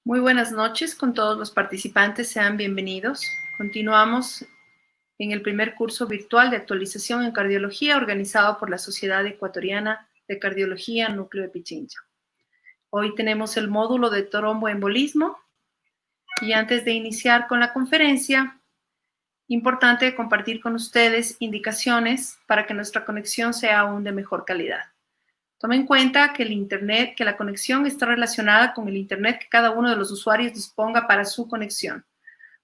Muy buenas noches con todos los participantes, sean bienvenidos. Continuamos en el primer curso virtual de actualización en cardiología organizado por la Sociedad Ecuatoriana de Cardiología Núcleo de Pichincha. Hoy tenemos el módulo de tromboembolismo y antes de iniciar con la conferencia, importante compartir con ustedes indicaciones para que nuestra conexión sea aún de mejor calidad. Tomen en cuenta que la conexión está relacionada con el internet que cada uno de los usuarios disponga para su conexión.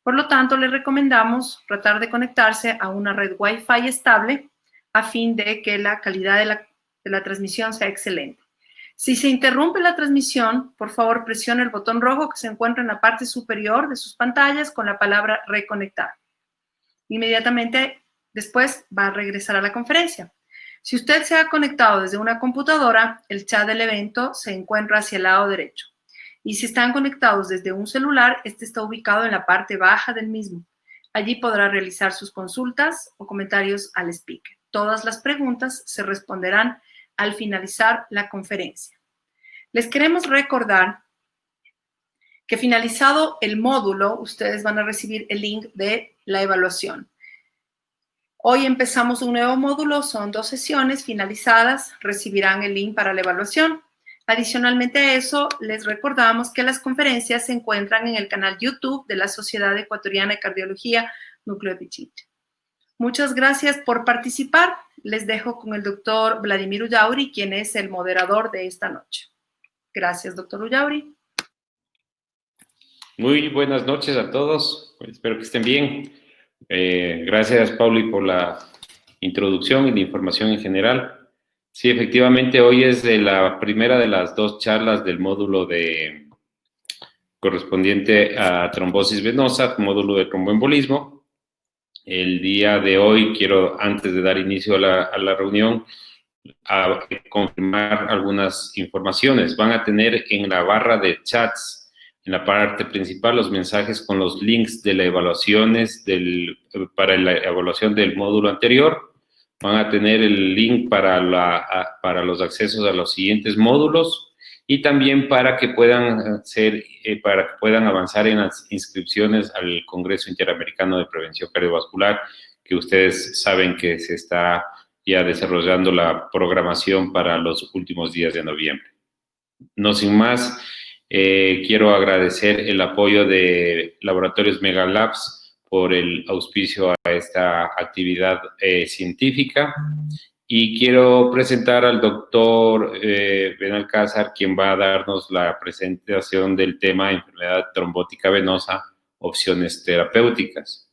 Por lo tanto, les recomendamos tratar de conectarse a una red Wi-Fi estable a fin de que la calidad de la transmisión sea excelente. Si se interrumpe la transmisión, por favor presione el botón rojo que se encuentra en la parte superior de sus pantallas con la palabra reconectar. Inmediatamente después va a regresar a la conferencia. Si usted se ha conectado desde una computadora, el chat del evento se encuentra hacia el lado derecho. Y si están conectados desde un celular, este está ubicado en la parte baja del mismo. Allí podrá realizar sus consultas o comentarios al speaker. Todas las preguntas se responderán al finalizar la conferencia. Les queremos recordar que finalizado el módulo, ustedes van a recibir el link de la evaluación. Hoy empezamos un nuevo módulo, son 2 sesiones finalizadas, recibirán el link para la evaluación. Adicionalmente a eso, les recordamos que las conferencias se encuentran en el canal YouTube de la Sociedad Ecuatoriana de Cardiología Núcleo de Pichincha. Muchas gracias por participar. Les dejo con el doctor Vladimir Ullauri, quien es el moderador de esta noche. Gracias, doctor Ullauri. Muy buenas noches a todos. Espero que estén bien. Gracias, Pauli, por la introducción y la información en general. Sí, efectivamente, hoy es la primera de las 2 charlas del módulo correspondiente a trombosis venosa, módulo de tromboembolismo. El día de hoy quiero, antes de dar inicio a la reunión, a confirmar algunas informaciones. Van a tener en la barra de chats, en la parte principal, los mensajes con los links de las evaluaciones para la evaluación del módulo anterior. Van a tener el link para los accesos a los siguientes módulos y también para que puedan avanzar en las inscripciones al Congreso Interamericano de Prevención Cardiovascular, que ustedes saben que se está ya desarrollando la programación para los últimos días de noviembre. No sin más, quiero agradecer el apoyo de Laboratorios Megalabs por el auspicio a esta actividad científica y quiero presentar al doctor Benalcázar, quien va a darnos la presentación del tema enfermedad trombótica venosa, opciones terapéuticas.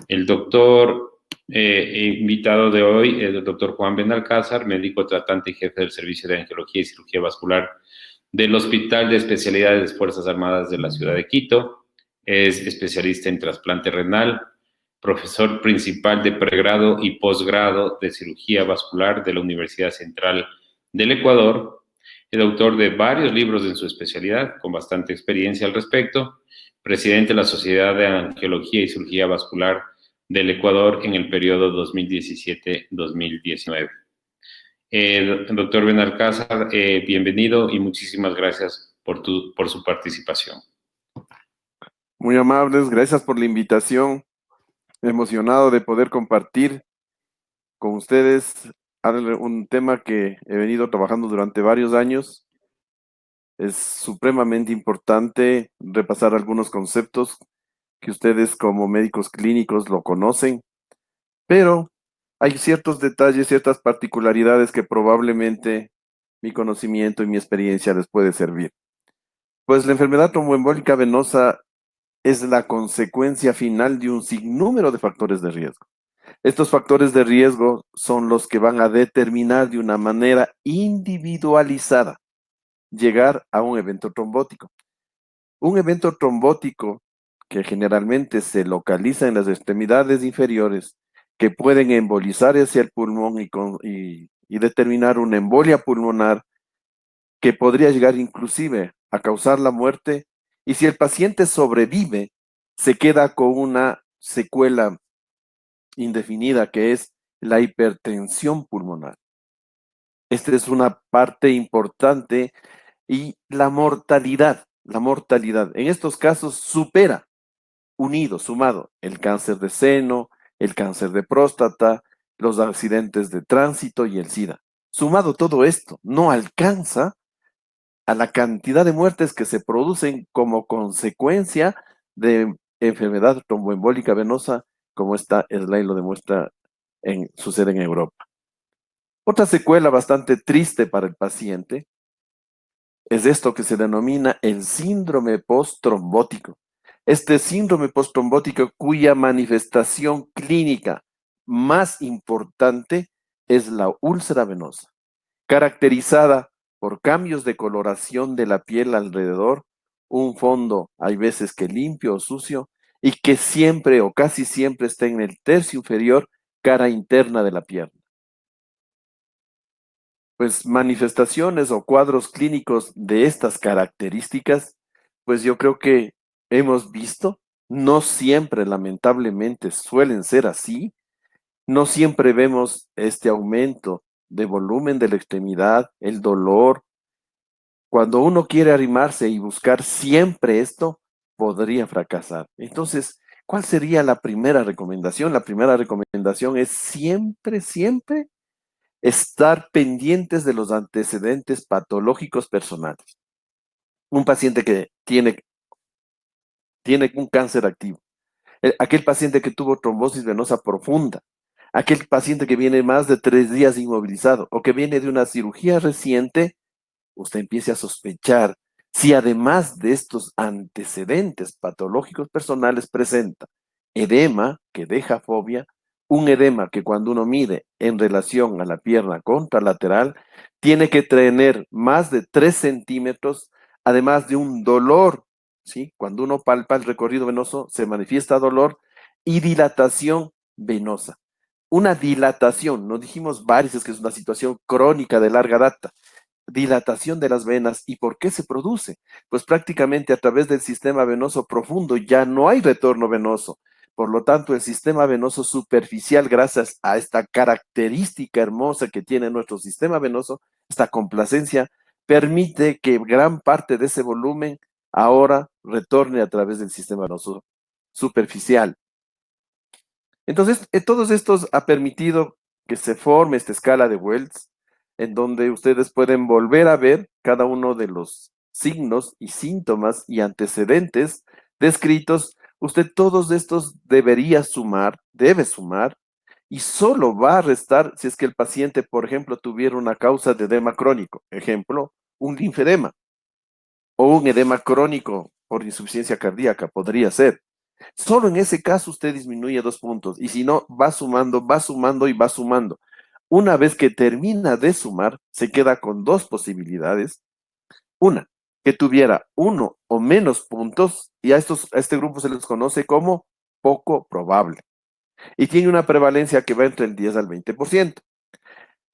El doctor invitado de hoy es el doctor Juan Benalcázar, médico tratante y jefe del Servicio de Angiología y Cirugía Vascular del Hospital de Especialidades Fuerzas Armadas de la ciudad de Quito. Es especialista en trasplante renal, profesor principal de pregrado y posgrado de cirugía vascular de la Universidad Central del Ecuador. Es autor de varios libros en su especialidad, con bastante experiencia al respecto. Presidente de la Sociedad de Angiología y Cirugía Vascular del Ecuador en el periodo 2017-2019. Doctor Benalcázar, bienvenido y muchísimas gracias por su participación. Muy amables, gracias por la invitación. Emocionado de poder compartir con ustedes un tema que he venido trabajando durante varios años. Es supremamente importante repasar algunos conceptos que ustedes como médicos clínicos lo conocen, pero hay ciertos detalles, ciertas particularidades que probablemente mi conocimiento y mi experiencia les puede servir. Pues la enfermedad tromboembólica venosa es la consecuencia final de un sinnúmero de factores de riesgo. Estos factores de riesgo son los que van a determinar de una manera individualizada llegar a un evento trombótico. Un evento trombótico que generalmente se localiza en las extremidades inferiores, que pueden embolizar hacia el pulmón y determinar una embolia pulmonar que podría llegar inclusive a causar la muerte, y si el paciente sobrevive, se queda con una secuela indefinida que es la hipertensión pulmonar. Esta es una parte importante y la mortalidad la mortalidad en estos casos supera, unido, sumado, el cáncer de seno, el cáncer de próstata, los accidentes de tránsito y el SIDA. Sumado todo esto, no alcanza a la cantidad de muertes que se producen como consecuencia de enfermedad tromboembólica venosa, como esta slide lo demuestra, sucede en Europa. Otra secuela bastante triste para el paciente es esto que se denomina el síndrome postrombótico. Este síndrome postrombótico cuya manifestación clínica más importante es la úlcera venosa, caracterizada por cambios de coloración de la piel alrededor, un fondo hay veces que limpio o sucio, y que siempre o casi siempre está en el tercio inferior, cara interna de la pierna. Pues manifestaciones o cuadros clínicos de estas características, pues yo creo que hemos visto, no siempre lamentablemente suelen ser así, no siempre vemos este aumento de volumen de la extremidad, el dolor. Cuando uno quiere arrimarse y buscar siempre esto, podría fracasar. Entonces, ¿cuál sería la primera recomendación? La primera recomendación es siempre, siempre estar pendientes de los antecedentes patológicos personales. Un paciente que tiene un cáncer activo, aquel paciente que tuvo trombosis venosa profunda, aquel paciente que viene más de 3 días inmovilizado o que viene de una cirugía reciente, usted empiece a sospechar si además de estos antecedentes patológicos personales presenta edema que deja fobia, un edema que cuando uno mide en relación a la pierna contralateral, tiene que tener más de 3 centímetros, además de un dolor, ¿sí? Cuando uno palpa el recorrido venoso, se manifiesta dolor y dilatación venosa. Una dilatación, no dijimos varices, que es una situación crónica de larga data. Dilatación de las venas. ¿Y por qué se produce? Pues prácticamente a través del sistema venoso profundo ya no hay retorno venoso. Por lo tanto, el sistema venoso superficial, gracias a esta característica hermosa que tiene nuestro sistema venoso, esta complacencia, permite que gran parte de ese volumen ahora retorne a través del sistema venoso superficial. Entonces, todos estos ha permitido que se forme esta escala de Wells, en donde ustedes pueden volver a ver cada uno de los signos y síntomas y antecedentes descritos. Usted todos estos debería sumar, debe sumar, y solo va a restar si es que el paciente, por ejemplo, tuviera una causa de edema crónico, ejemplo, un linfedema, o un edema crónico por insuficiencia cardíaca, podría ser. Solo en ese caso usted disminuye 2 puntos, y si no, va sumando y va sumando. Una vez que termina de sumar, se queda con 2 posibilidades. Una, que tuviera 1 o menos puntos, y a este grupo se les conoce como poco probable. Y tiene una prevalencia que va entre el 10 al 20%.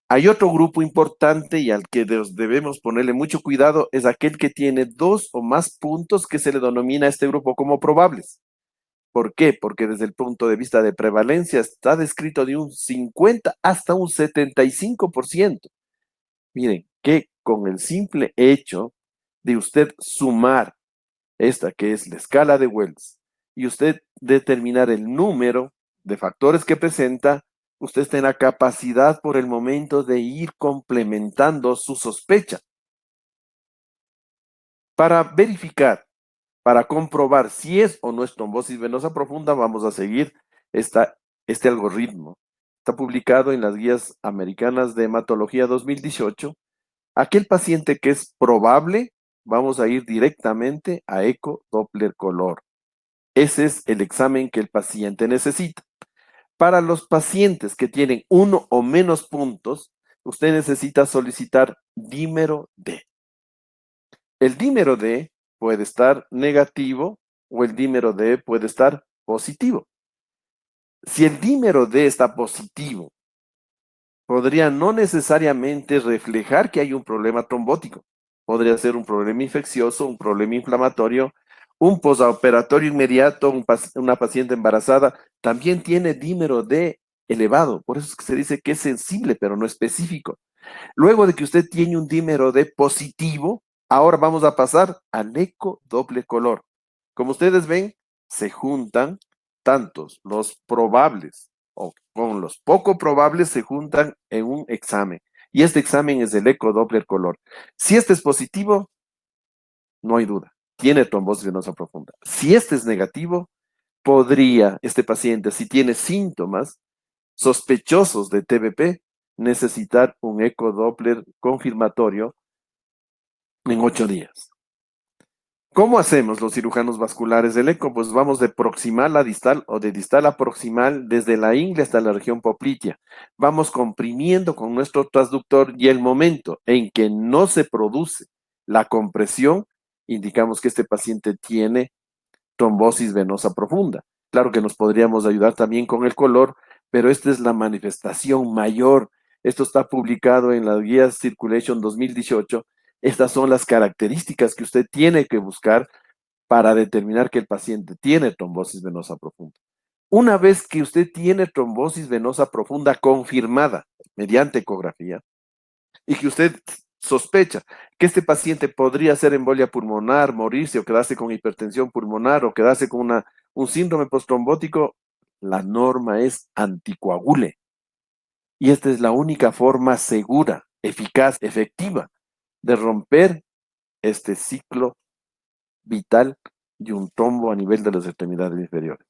Hay otro grupo importante y al que debemos ponerle mucho cuidado, es aquel que tiene 2 o más puntos, que se le denomina a este grupo como probables. ¿Por qué? Porque desde el punto de vista de prevalencia está descrito de un 50 hasta un 75%. Miren, que con el simple hecho de usted sumar esta que es la escala de Wells y usted determinar el número de factores que presenta, usted está en la capacidad por el momento de ir complementando su sospecha. Para verificar, para comprobar si es o no es trombosis venosa profunda, vamos a seguir este algoritmo. Está publicado en las guías americanas de hematología 2018. Aquel paciente que es probable, vamos a ir directamente a eco Doppler color. Ese es el examen que el paciente necesita. Para los pacientes que tienen 1 o menos puntos, usted necesita solicitar dímero D. El dímero D puede estar negativo o el dímero D puede estar positivo. Si el dímero D está positivo, podría no necesariamente reflejar que hay un problema trombótico. Podría ser un problema infeccioso, un problema inflamatorio, un postoperatorio inmediato, una paciente embarazada, también tiene dímero D elevado. Por eso es que se dice que es sensible, pero no específico. Luego de que usted tiene un dímero D positivo, Ahora vamos a pasar al eco doble color. Como ustedes ven, se juntan tantos los probables o con los poco probables se juntan en un examen. Y este examen es el eco doble color. Si este es positivo, no hay duda, tiene trombosis venosa profunda. Si este es negativo, podría este paciente, si tiene síntomas sospechosos de TBP, necesitar un ecodoppler confirmatorio en 8 días. ¿Cómo hacemos los cirujanos vasculares del eco? Pues vamos de proximal a distal o de distal a proximal desde la ingle hasta la región poplitea. Vamos comprimiendo con nuestro transductor y el momento en que no se produce la compresión, indicamos que este paciente tiene trombosis venosa profunda. Claro que nos podríamos ayudar también con el color, pero esta es la manifestación mayor. Esto está publicado en la guía Circulation 2018. Estas son las características que usted tiene que buscar para determinar que el paciente tiene trombosis venosa profunda. Una vez que usted tiene trombosis venosa profunda confirmada mediante ecografía y que usted sospecha que este paciente podría ser embolia pulmonar, morirse o quedarse con hipertensión pulmonar o quedarse con un síndrome postrombótico, la norma es anticoagule. Y esta es la única forma segura, eficaz, efectiva de romper este ciclo vital de un trombo a nivel de las extremidades inferiores.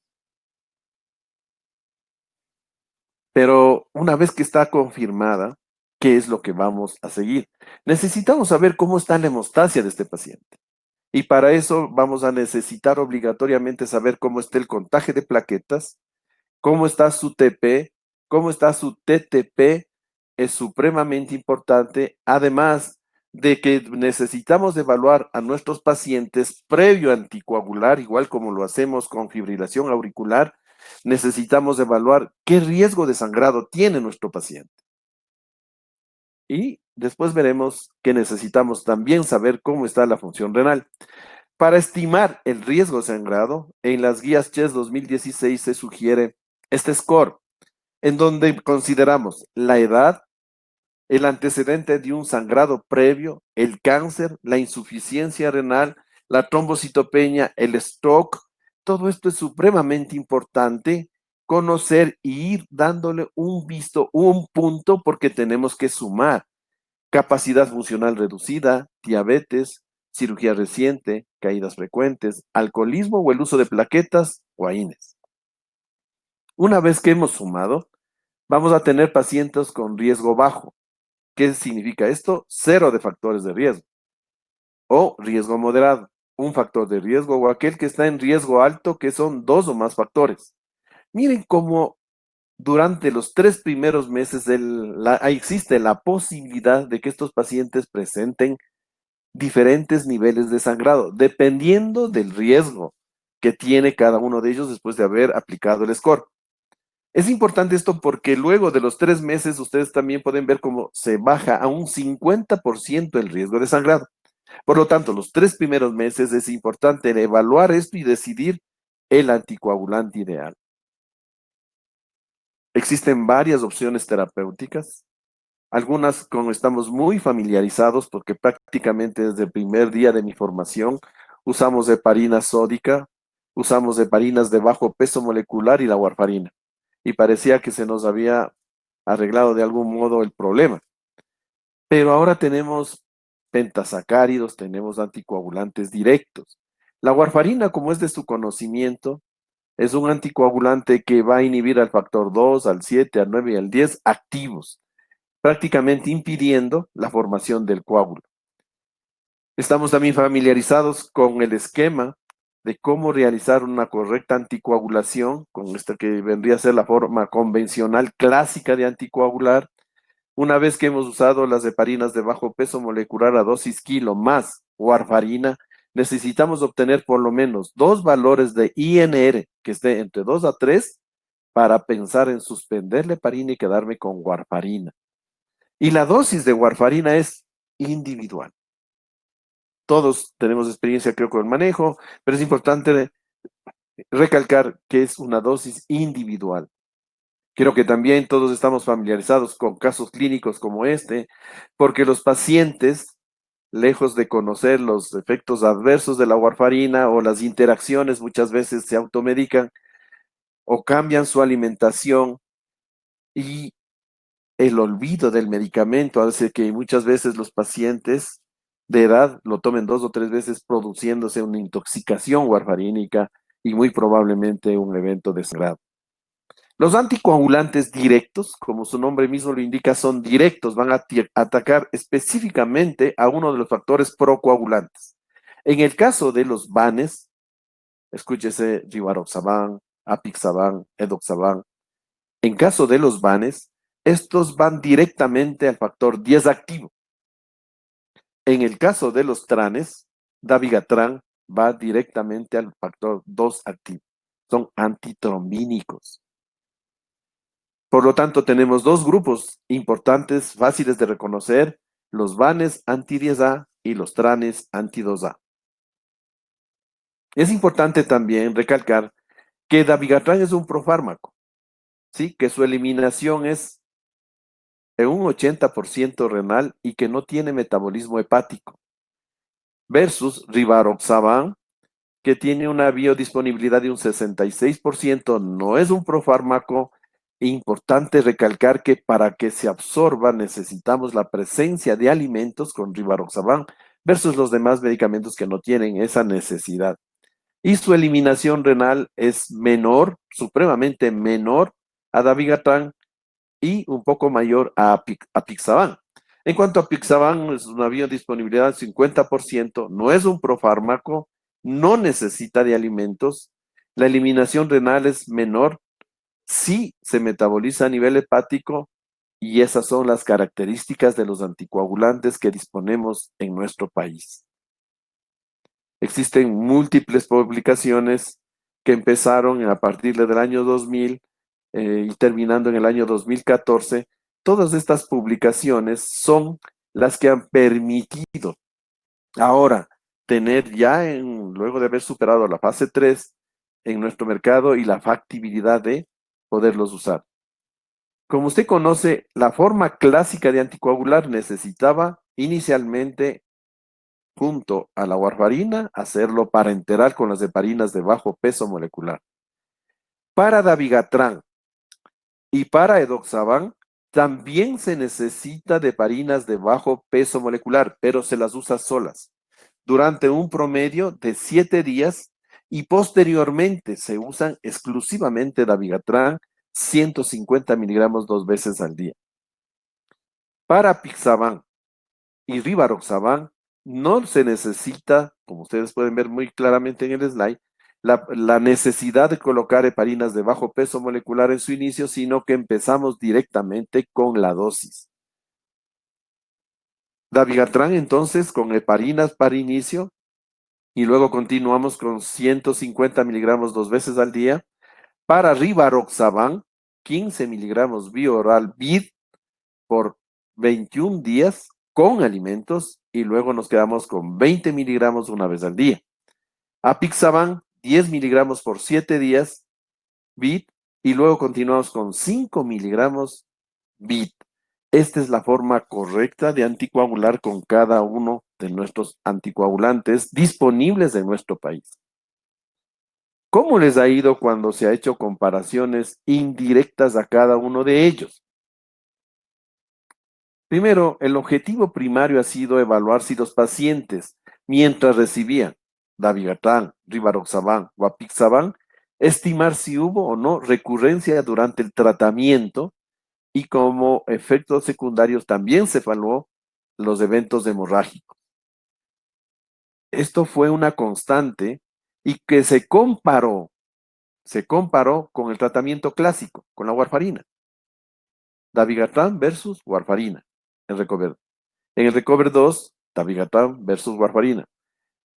Pero una vez que está confirmada, ¿qué es lo que vamos a seguir? Necesitamos saber cómo está la hemostasia de este paciente. Y para eso vamos a necesitar obligatoriamente saber cómo está el contagio de plaquetas, cómo está su TP, cómo está su TTP, es supremamente importante, además de que necesitamos evaluar a nuestros pacientes previo a anticoagular, igual como lo hacemos con fibrilación auricular, necesitamos evaluar qué riesgo de sangrado tiene nuestro paciente. Y después veremos que necesitamos también saber cómo está la función renal. Para estimar el riesgo de sangrado, en las guías CHES 2016 se sugiere este score, en donde consideramos la edad, el antecedente de un sangrado previo, el cáncer, la insuficiencia renal, la trombocitopenia, el stroke. Todo esto es supremamente importante conocer y ir dándole un visto, un punto, porque tenemos que sumar capacidad funcional reducida, diabetes, cirugía reciente, caídas frecuentes, alcoholismo o el uso de plaquetas o AINES. Una vez que hemos sumado, vamos a tener pacientes con riesgo bajo. ¿Qué significa esto? 0 de factores de riesgo. O riesgo moderado, un factor de riesgo, o aquel que está en riesgo alto, que son 2 o más factores. Miren cómo durante los 3 primeros meses existe la posibilidad de que estos pacientes presenten diferentes niveles de sangrado, dependiendo del riesgo que tiene cada uno de ellos después de haber aplicado el score. Es importante esto porque luego de los 3 meses ustedes también pueden ver cómo se baja a un 50% el riesgo de sangrado. Por lo tanto, los 3 primeros meses es importante evaluar esto y decidir el anticoagulante ideal. Existen varias opciones terapéuticas, algunas con estamos muy familiarizados porque prácticamente desde el primer día de mi formación usamos heparina sódica, usamos heparinas de bajo peso molecular y la warfarina. Y parecía que se nos había arreglado de algún modo el problema. Pero ahora tenemos pentasacáridos, tenemos anticoagulantes directos. La warfarina, como es de su conocimiento, es un anticoagulante que va a inhibir al factor 2, al 7, al 9 y al 10 activos, prácticamente impidiendo la formación del coágulo. Estamos también familiarizados con el esquema de cómo realizar una correcta anticoagulación, con esta que vendría a ser la forma convencional clásica de anticoagular. Una vez que hemos usado las heparinas de bajo peso molecular a dosis kilo más warfarina, necesitamos obtener por lo menos 2 valores de INR que esté entre 2 a 3 para pensar en suspender la heparina y quedarme con warfarina. Y la dosis de warfarina es individual. Todos tenemos experiencia, creo, con el manejo, pero es importante recalcar que es una dosis individual. Creo que también todos estamos familiarizados con casos clínicos como este, porque los pacientes lejos de conocer los efectos adversos de la warfarina o las interacciones, muchas veces se automedican o cambian su alimentación, y el olvido del medicamento hace que muchas veces los pacientes de edad lo tomen 2 o 3 veces, produciéndose una intoxicación warfarínica y muy probablemente un evento de sangrado. Los anticoagulantes directos, como su nombre mismo lo indica, son directos, van a atacar específicamente a uno de los factores procoagulantes. En el caso de los VANes, escúchese rivaroxaban, apixaban, edoxaban. En caso de los VANes, estos van directamente al factor 10 activo. En el caso de los TRANes, dabigatran va directamente al factor 2 activo. Son antitrombínicos. Por lo tanto, tenemos dos grupos importantes, fáciles de reconocer: los VANes anti-10A y los TRANes anti-2A. Es importante también recalcar que dabigatran es un profármaco, ¿sí? Que su eliminación es en un 80% renal y que no tiene metabolismo hepático, versus rivaroxaban, que tiene una biodisponibilidad de un 66%, no es un profármaco. Importante recalcar que para que se absorba necesitamos la presencia de alimentos con rivaroxaban versus los demás medicamentos que no tienen esa necesidad. Y su eliminación renal es menor, supremamente menor a dabigatran y un poco mayor a apixaban. En cuanto a apixaban, es una biodisponibilidad del 50%, no es un profármaco, no necesita de alimentos, la eliminación renal es menor, sí se metaboliza a nivel hepático, y esas son las características de los anticoagulantes que disponemos en nuestro país. Existen múltiples publicaciones que empezaron a partir del año 2000 y terminando en el año 2014. Todas estas publicaciones son las que han permitido ahora tener ya, luego de haber superado la fase 3 en nuestro mercado, y la factibilidad de poderlos usar. Como usted conoce, la forma clásica de anticoagular necesitaba inicialmente, junto a la warfarina, hacerlo parenteral con las heparinas de bajo peso molecular. Para dabigatran y para edoxaban también se necesita de heparinas de bajo peso molecular, pero se las usa solas durante un promedio de 7 días, y posteriormente se usan exclusivamente dabigatran 150 miligramos 2 veces al día. Para apixaban y rivaroxaban no se necesita, como ustedes pueden ver muy claramente en el slide, la necesidad de colocar heparinas de bajo peso molecular en su inicio, sino que empezamos directamente con la dosis. Dabigatran entonces con heparinas para inicio, y luego continuamos con 150 miligramos 2 veces al día. Para rivaroxaban, 15 miligramos vía oral BID por 21 días con alimentos, y luego nos quedamos con 20 miligramos una vez al día. Apixaban, 10 miligramos por 7 días BID, y luego continuamos con 5 miligramos BID. Esta es la forma correcta de anticoagular con cada uno de nuestros anticoagulantes disponibles en nuestro país. ¿Cómo les ha ido cuando se ha hecho comparaciones indirectas a cada uno de ellos? Primero, el objetivo primario ha sido evaluar si los pacientes, mientras recibían dabigatran, rivaroxaban o apixaban, estimar si hubo o no recurrencia durante el tratamiento, y como efectos secundarios también se evaluó los eventos hemorrágicos. Esto fue una constante y que se comparó con el tratamiento clásico, con la warfarina. Dabigatran versus warfarina en Recover. En el Recover 2, dabigatran versus warfarina.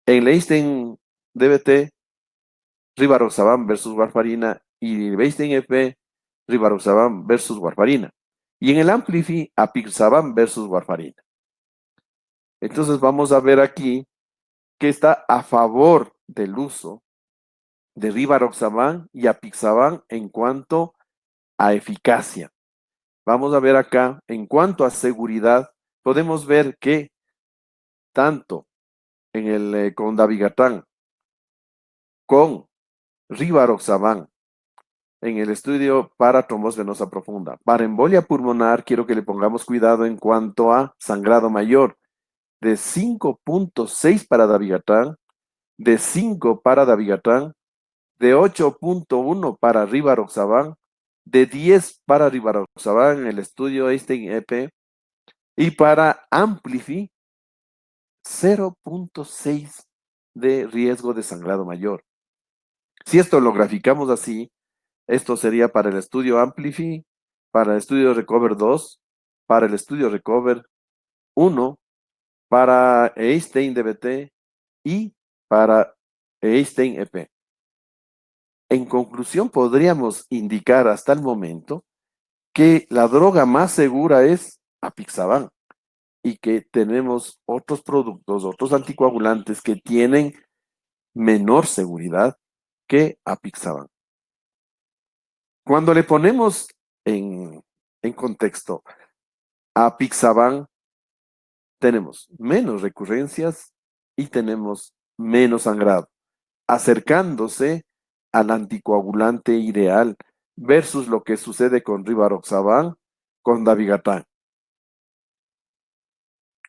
En Leisten DBT, rivaroxaban versus warfarina, y Leisten EP, rivaroxaban versus warfarina. Y en el Amplify, apixaban versus warfarina. Entonces vamos a ver aquí que está a favor del uso de rivaroxaban y apixaban en cuanto a eficacia. Vamos a ver acá, en cuanto a seguridad, podemos ver que tanto con dabigatran, con rivaroxaban, en el estudio para trombosis venosa profunda. Para embolia pulmonar, quiero que le pongamos cuidado en cuanto a sangrado mayor, de 5.6 para dabigatran, de 5 para dabigatran, de 8.1 para rivaroxaban, de 10 para rivaroxaban en el estudio Einstein-EP, y para Amplifi, 0.6 de riesgo de sangrado mayor. Si esto lo graficamos así, esto sería para el estudio Amplifi, para el estudio Recover 2, para el estudio Recover 1, para Einstein-DBT y para Einstein-EP. En conclusión, podríamos indicar hasta el momento que la droga más segura es apixaban y que tenemos otros productos, otros anticoagulantes que tienen menor seguridad que apixaban. Cuando le ponemos en contexto a apixaban, tenemos menos recurrencias y tenemos menos sangrado, acercándose al anticoagulante ideal versus lo que sucede con rivaroxaban, con dabigatran.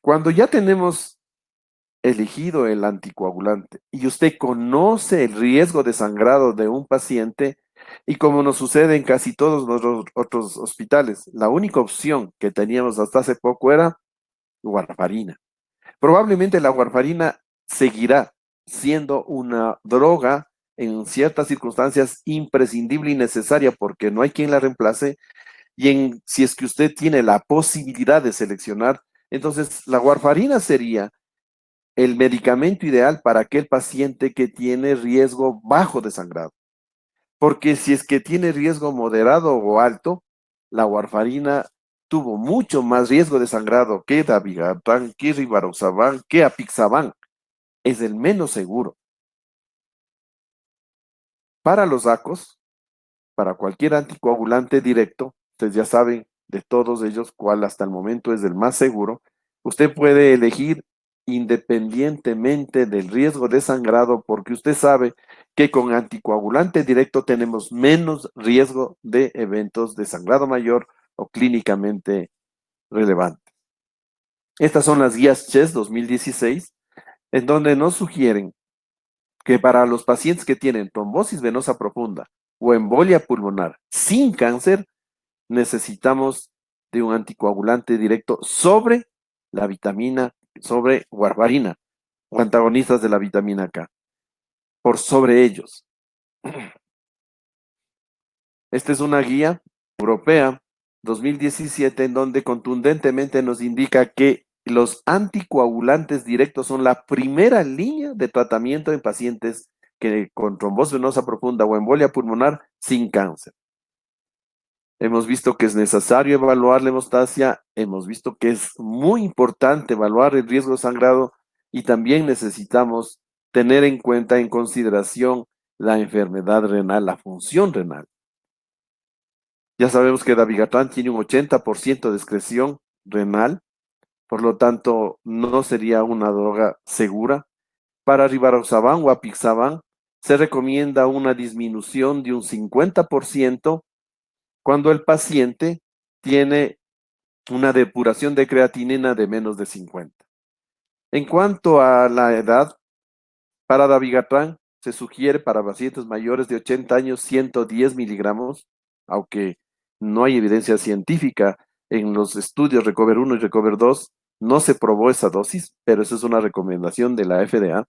Cuando ya tenemos elegido el anticoagulante y usted conoce el riesgo de sangrado de un paciente, y como nos sucede en casi todos los otros hospitales, la única opción que teníamos hasta hace poco era warfarina. Probablemente la warfarina seguirá siendo una droga en ciertas circunstancias imprescindible y necesaria porque no hay quien la reemplace, y si es que usted tiene la posibilidad de seleccionar, entonces la warfarina sería el medicamento ideal para aquel paciente que tiene riesgo bajo de sangrado. Porque si es que tiene riesgo moderado o alto, la warfarina tuvo mucho más riesgo de sangrado que dabigatran, que rivaroxaban, que apixaban. Es el menos seguro. Para los ACOs, para cualquier anticoagulante directo, ustedes ya saben de todos ellos cuál hasta el momento es el más seguro. Usted puede elegir independientemente del riesgo de sangrado, porque usted sabe que con anticoagulante directo tenemos menos riesgo de eventos de sangrado mayor o clínicamente relevantes. Estas son las guías CHES 2016, en donde nos sugieren que para los pacientes que tienen trombosis venosa profunda o embolia pulmonar sin cáncer, necesitamos de un anticoagulante directo sobre la vitamina, sobre warfarina o antagonistas de la vitamina K, por sobre ellos. Esta es una guía europea 2017 en donde contundentemente nos indica que los anticoagulantes directos son la primera línea de tratamiento en pacientes que con trombosis venosa profunda o embolia pulmonar sin cáncer. Hemos visto que es necesario evaluar la hemostasia, hemos visto que es muy importante evaluar el riesgo de sangrado y también necesitamos tener en cuenta, en consideración, la enfermedad renal, la función renal. Ya sabemos que dabigatran tiene un 80% de excreción renal, por lo tanto no sería una droga segura. Para rivaroxaban o apixaban se recomienda una disminución de un 50% cuando el paciente tiene una depuración de creatinina de menos de 50. En cuanto a la edad, para dabigatran se sugiere para pacientes mayores de 80 años 110 miligramos, aunque no hay evidencia científica en los estudios Recover 1 y Recover 2, no se probó esa dosis, pero esa es una recomendación de la FDA.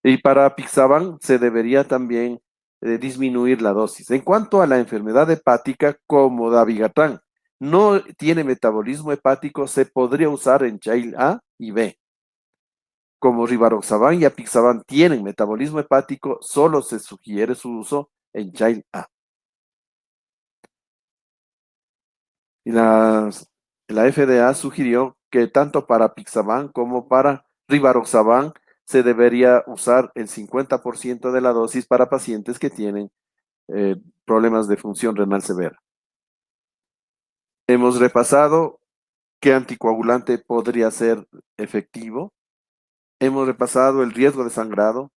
Y para apixaban se debería también disminuir la dosis. En cuanto a la enfermedad hepática, como dabigatran no tiene metabolismo hepático, se podría usar en Child A y B. Como rivaroxaban y apixaban tienen metabolismo hepático, solo se sugiere su uso en Child A. Y la FDA sugirió que tanto para apixaban como para rivaroxaban se debería usar el 50% de la dosis para pacientes que tienen problemas de función renal severa. Hemos repasado qué anticoagulante podría ser efectivo hemos repasado el riesgo de sangrado.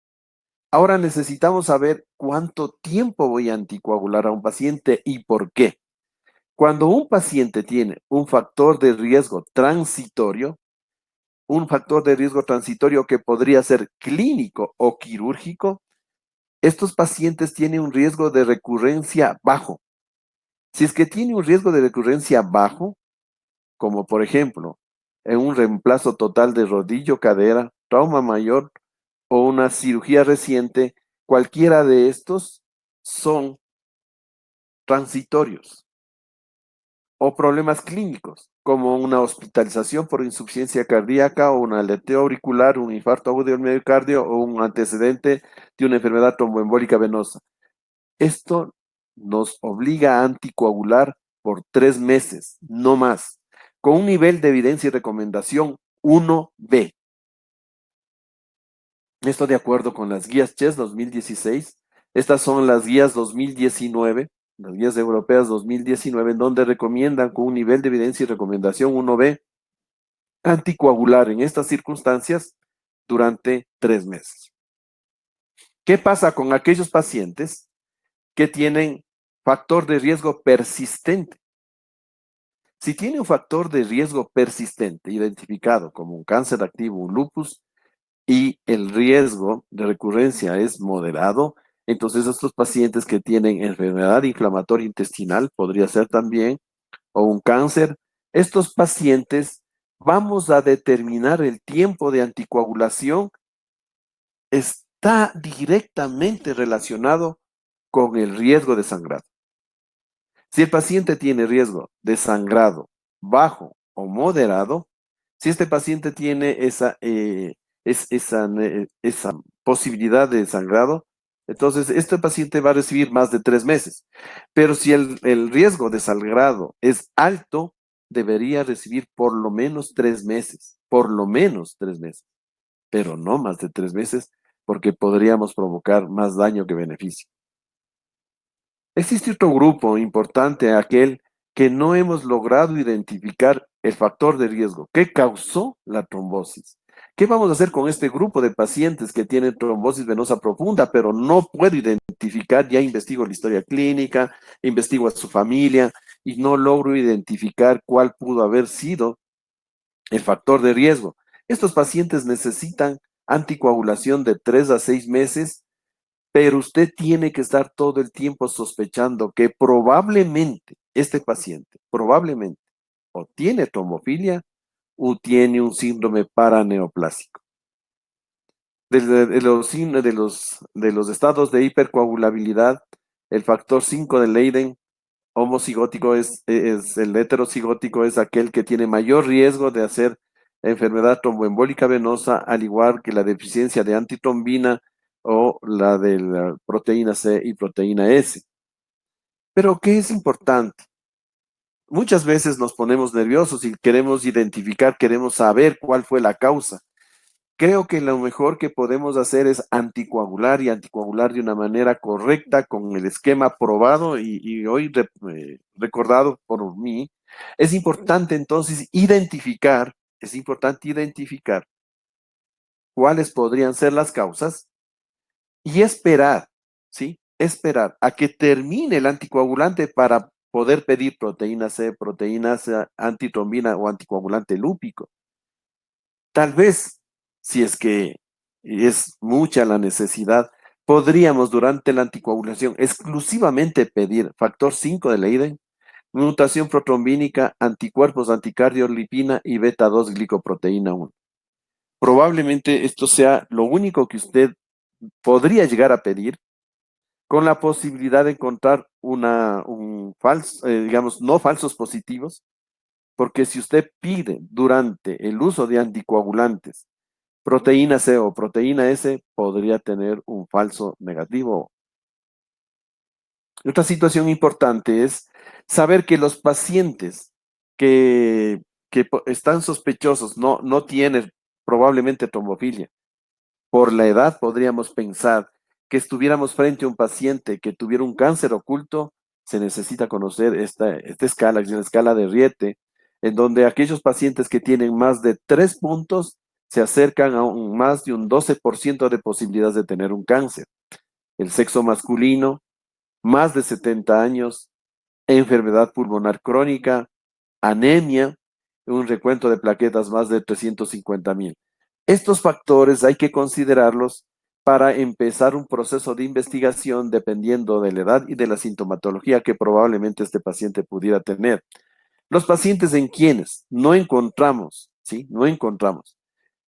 Ahora necesitamos saber cuánto tiempo voy a anticoagular a un paciente y por qué. Cuando un paciente tiene un factor de riesgo transitorio, que podría ser clínico o quirúrgico, estos pacientes tienen un riesgo de recurrencia bajo. Si es que tiene un riesgo de recurrencia bajo, como por ejemplo, en un reemplazo total de rodillo-cadera, trauma mayor o una cirugía reciente, cualquiera de estos son transitorios. O problemas clínicos, como una hospitalización por insuficiencia cardíaca o un aleteo auricular, un infarto agudo del miocardio o un antecedente de una enfermedad tromboembólica venosa. Esto nos obliga a anticoagular por 3 meses, no más, con un nivel de evidencia y recomendación 1B. Esto de acuerdo con las guías CHES 2016. Estas son las guías 2019, las guías europeas 2019, en donde recomiendan con un nivel de evidencia y recomendación 1B anticoagular en estas circunstancias durante 3 meses. ¿Qué pasa con aquellos pacientes que tienen factor de riesgo persistente? Si tiene un factor de riesgo persistente identificado como un cáncer activo, un lupus, y el riesgo de recurrencia es moderado, entonces estos pacientes que tienen enfermedad inflamatoria intestinal, podría ser también, o un cáncer, estos pacientes vamos a determinar el tiempo de anticoagulación, está directamente relacionado con el riesgo de sangrado. Si el paciente tiene riesgo de sangrado bajo o moderado, si este paciente tiene esa posibilidad de sangrado, entonces este paciente va a recibir más de 3 meses. Pero si el riesgo de sangrado es alto, debería recibir por lo menos 3 meses, pero no más de 3 meses, porque podríamos provocar más daño que beneficio. Existe otro grupo importante, aquel que no hemos logrado identificar el factor de riesgo que causó la trombosis. ¿Qué vamos a hacer con este grupo de pacientes que tienen trombosis venosa profunda, pero no puedo identificar? Ya investigo la historia clínica, investigo a su familia y no logro identificar cuál pudo haber sido el factor de riesgo. Estos pacientes necesitan anticoagulación de 3 a 6 meses, pero usted tiene que estar todo el tiempo sospechando que probablemente este paciente, o tiene trombofilia o tiene un síndrome paraneoplásico. De los estados de hipercoagulabilidad, el factor 5 de Leiden homocigótico es el heterocigótico, es aquel que tiene mayor riesgo de hacer enfermedad tromboembólica venosa, al igual que la deficiencia de antitrombina o la de la proteína C y proteína S. Pero, ¿qué es importante? Muchas veces nos ponemos nerviosos y queremos identificar, queremos saber cuál fue la causa. Creo que lo mejor que podemos hacer es anticoagular y anticoagular de una manera correcta con el esquema probado y hoy recordado por mí. Es importante entonces identificar cuáles podrían ser las causas y esperar, ¿sí? Esperar a que termine el anticoagulante para poder pedir proteína C, antitrombina o anticoagulante lúpico. Tal vez, si es que es mucha la necesidad, podríamos durante la anticoagulación exclusivamente pedir factor 5 de Leiden, mutación protrombínica, anticuerpos anticardiolipina y beta 2 glicoproteína 1. Probablemente esto sea lo único que usted podría llegar a pedir, con la posibilidad de encontrar no falsos positivos, porque si usted pide durante el uso de anticoagulantes proteína C o proteína S, podría tener un falso negativo. Otra situación importante es saber que los pacientes que están sospechosos no tienen probablemente trombofilia. Por la edad podríamos pensar que estuviéramos frente a un paciente que tuviera un cáncer oculto. Se necesita conocer esta escala, que es una escala de Riete, en donde aquellos pacientes que tienen más de 3 puntos se acercan a más de un 12% de posibilidades de tener un cáncer. El sexo masculino, más de 70 años, enfermedad pulmonar crónica, anemia, un recuento de plaquetas más de 350,000. Estos factores hay que considerarlos para empezar un proceso de investigación dependiendo de la edad y de la sintomatología que probablemente este paciente pudiera tener. Los pacientes en quienes no encontramos, ¿sí? No encontramos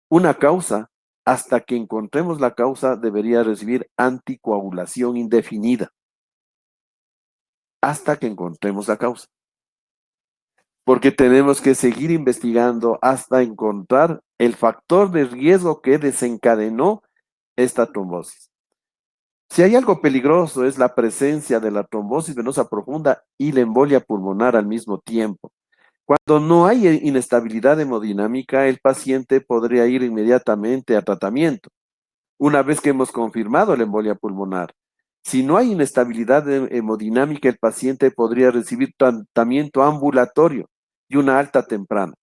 una causa, hasta que encontremos la causa debería recibir anticoagulación indefinida, hasta que encontremos la causa. Porque tenemos que seguir investigando hasta encontrar el factor de riesgo que desencadenó esta trombosis. Si hay algo peligroso es la presencia de la trombosis venosa profunda y la embolia pulmonar al mismo tiempo. Cuando no hay inestabilidad hemodinámica, el paciente podría ir inmediatamente a tratamiento, una vez que hemos confirmado la embolia pulmonar. Si no hay inestabilidad hemodinámica, el paciente podría recibir tratamiento ambulatorio y una alta temprana,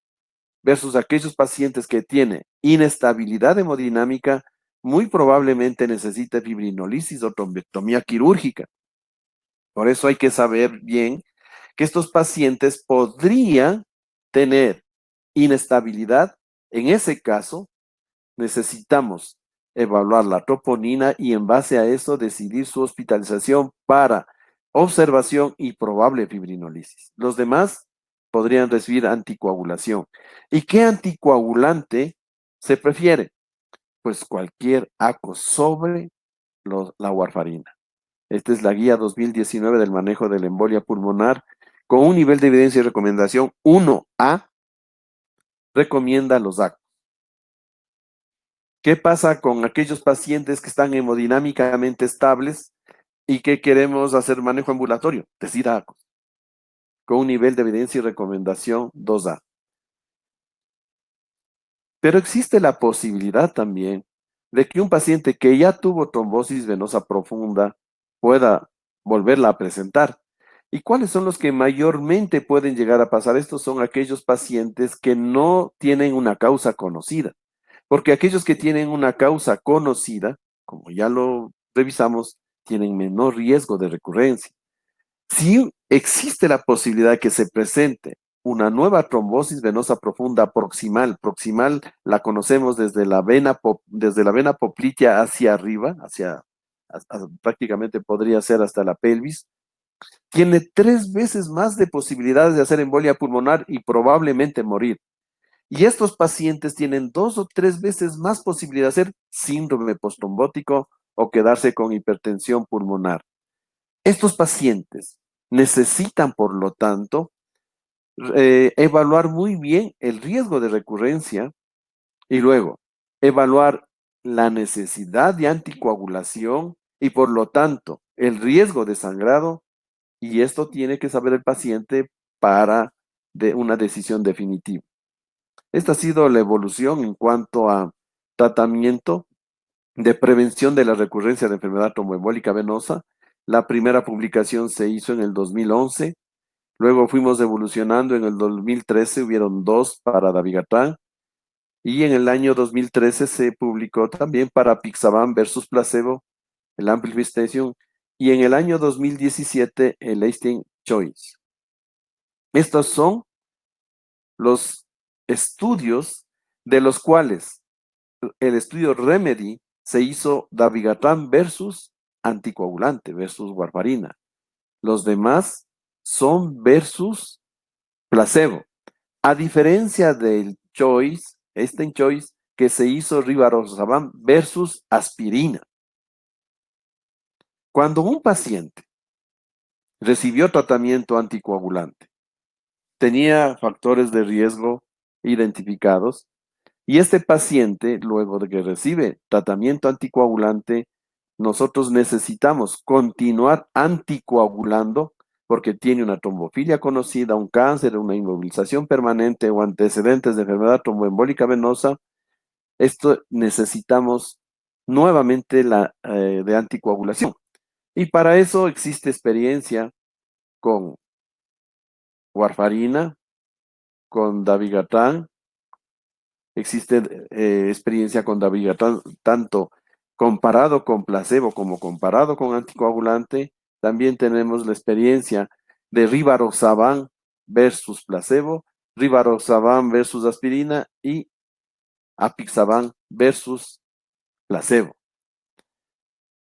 versus aquellos pacientes que tienen inestabilidad hemodinámica, muy probablemente necesita fibrinolisis o trombectomía quirúrgica. Por eso hay que saber bien que estos pacientes podrían tener inestabilidad. En ese caso, necesitamos evaluar la troponina y en base a eso decidir su hospitalización para observación y probable fibrinolisis. Los demás podrían recibir anticoagulación. ¿Y qué anticoagulante se prefiere? Pues cualquier ACO sobre la warfarina. Esta es la guía 2019 del manejo de la embolia pulmonar con un nivel de evidencia y recomendación 1A, recomienda los ACO. ¿Qué pasa con aquellos pacientes que están hemodinámicamente estables y que queremos hacer manejo ambulatorio? Decir ACO, con un nivel de evidencia y recomendación 2A. Pero existe la posibilidad también de que un paciente que ya tuvo trombosis venosa profunda pueda volverla a presentar. ¿Y cuáles son los que mayormente pueden llegar a pasar? Estos son aquellos pacientes que no tienen una causa conocida, porque aquellos que tienen una causa conocida, como ya lo revisamos, tienen menor riesgo de recurrencia. Si existe la posibilidad que se presente una nueva trombosis venosa profunda proximal la conocemos desde la vena poplitea hacia arriba, prácticamente podría ser hasta la pelvis, tiene 3 veces más de posibilidades de hacer embolia pulmonar y probablemente morir. Y estos pacientes tienen 2 o 3 veces más posibilidad de hacer síndrome postrombótico o quedarse con hipertensión pulmonar. Estos pacientes necesitan, por lo tanto, evaluar muy bien el riesgo de recurrencia y luego evaluar la necesidad de anticoagulación y, por lo tanto, el riesgo de sangrado. Y esto tiene que saber el paciente para una decisión definitiva. Esta ha sido la evolución en cuanto a tratamiento de prevención de la recurrencia de enfermedad tromboembólica venosa. La primera publicación se hizo en el 2011, luego fuimos evolucionando. En el 2013 hubieron 2 para dabigatran y en el año 2013 se publicó también para apixaban versus placebo, el Amplification, y en el año 2017 el Einstein Choice. Estos son los estudios de los cuales el estudio Remedy se hizo dabigatran versus anticoagulante, versus warfarina. Los demás son versus placebo. A diferencia del Choice, Einstein Choice, que se hizo rivaroxaban versus aspirina. Cuando un paciente recibió tratamiento anticoagulante, tenía factores de riesgo identificados, y este paciente, luego de que recibe tratamiento anticoagulante, nosotros necesitamos continuar anticoagulando porque tiene una trombofilia conocida, un cáncer, una inmovilización permanente o antecedentes de enfermedad tromboembólica venosa. Esto necesitamos nuevamente de anticoagulación. Y para eso existe experiencia con warfarina, con dabigatran, existe experiencia con dabigatran, tanto comparado con placebo como comparado con anticoagulante. También tenemos la experiencia de rivaroxaban versus placebo, rivaroxaban versus aspirina y apixaban versus placebo.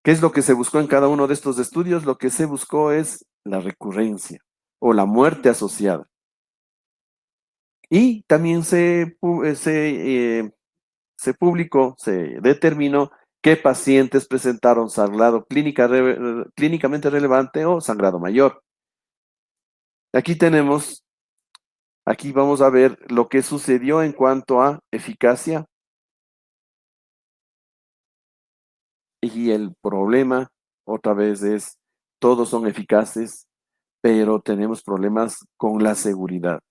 ¿Qué es lo que se buscó en cada uno de estos estudios? Lo que se buscó es la recurrencia o la muerte asociada. Y también se publicó, se determinó qué pacientes presentaron sangrado clínicamente relevante o sangrado mayor. Aquí vamos a ver lo que sucedió en cuanto a eficacia. Y el problema, otra vez, es todos son eficaces, pero tenemos problemas con la seguridad.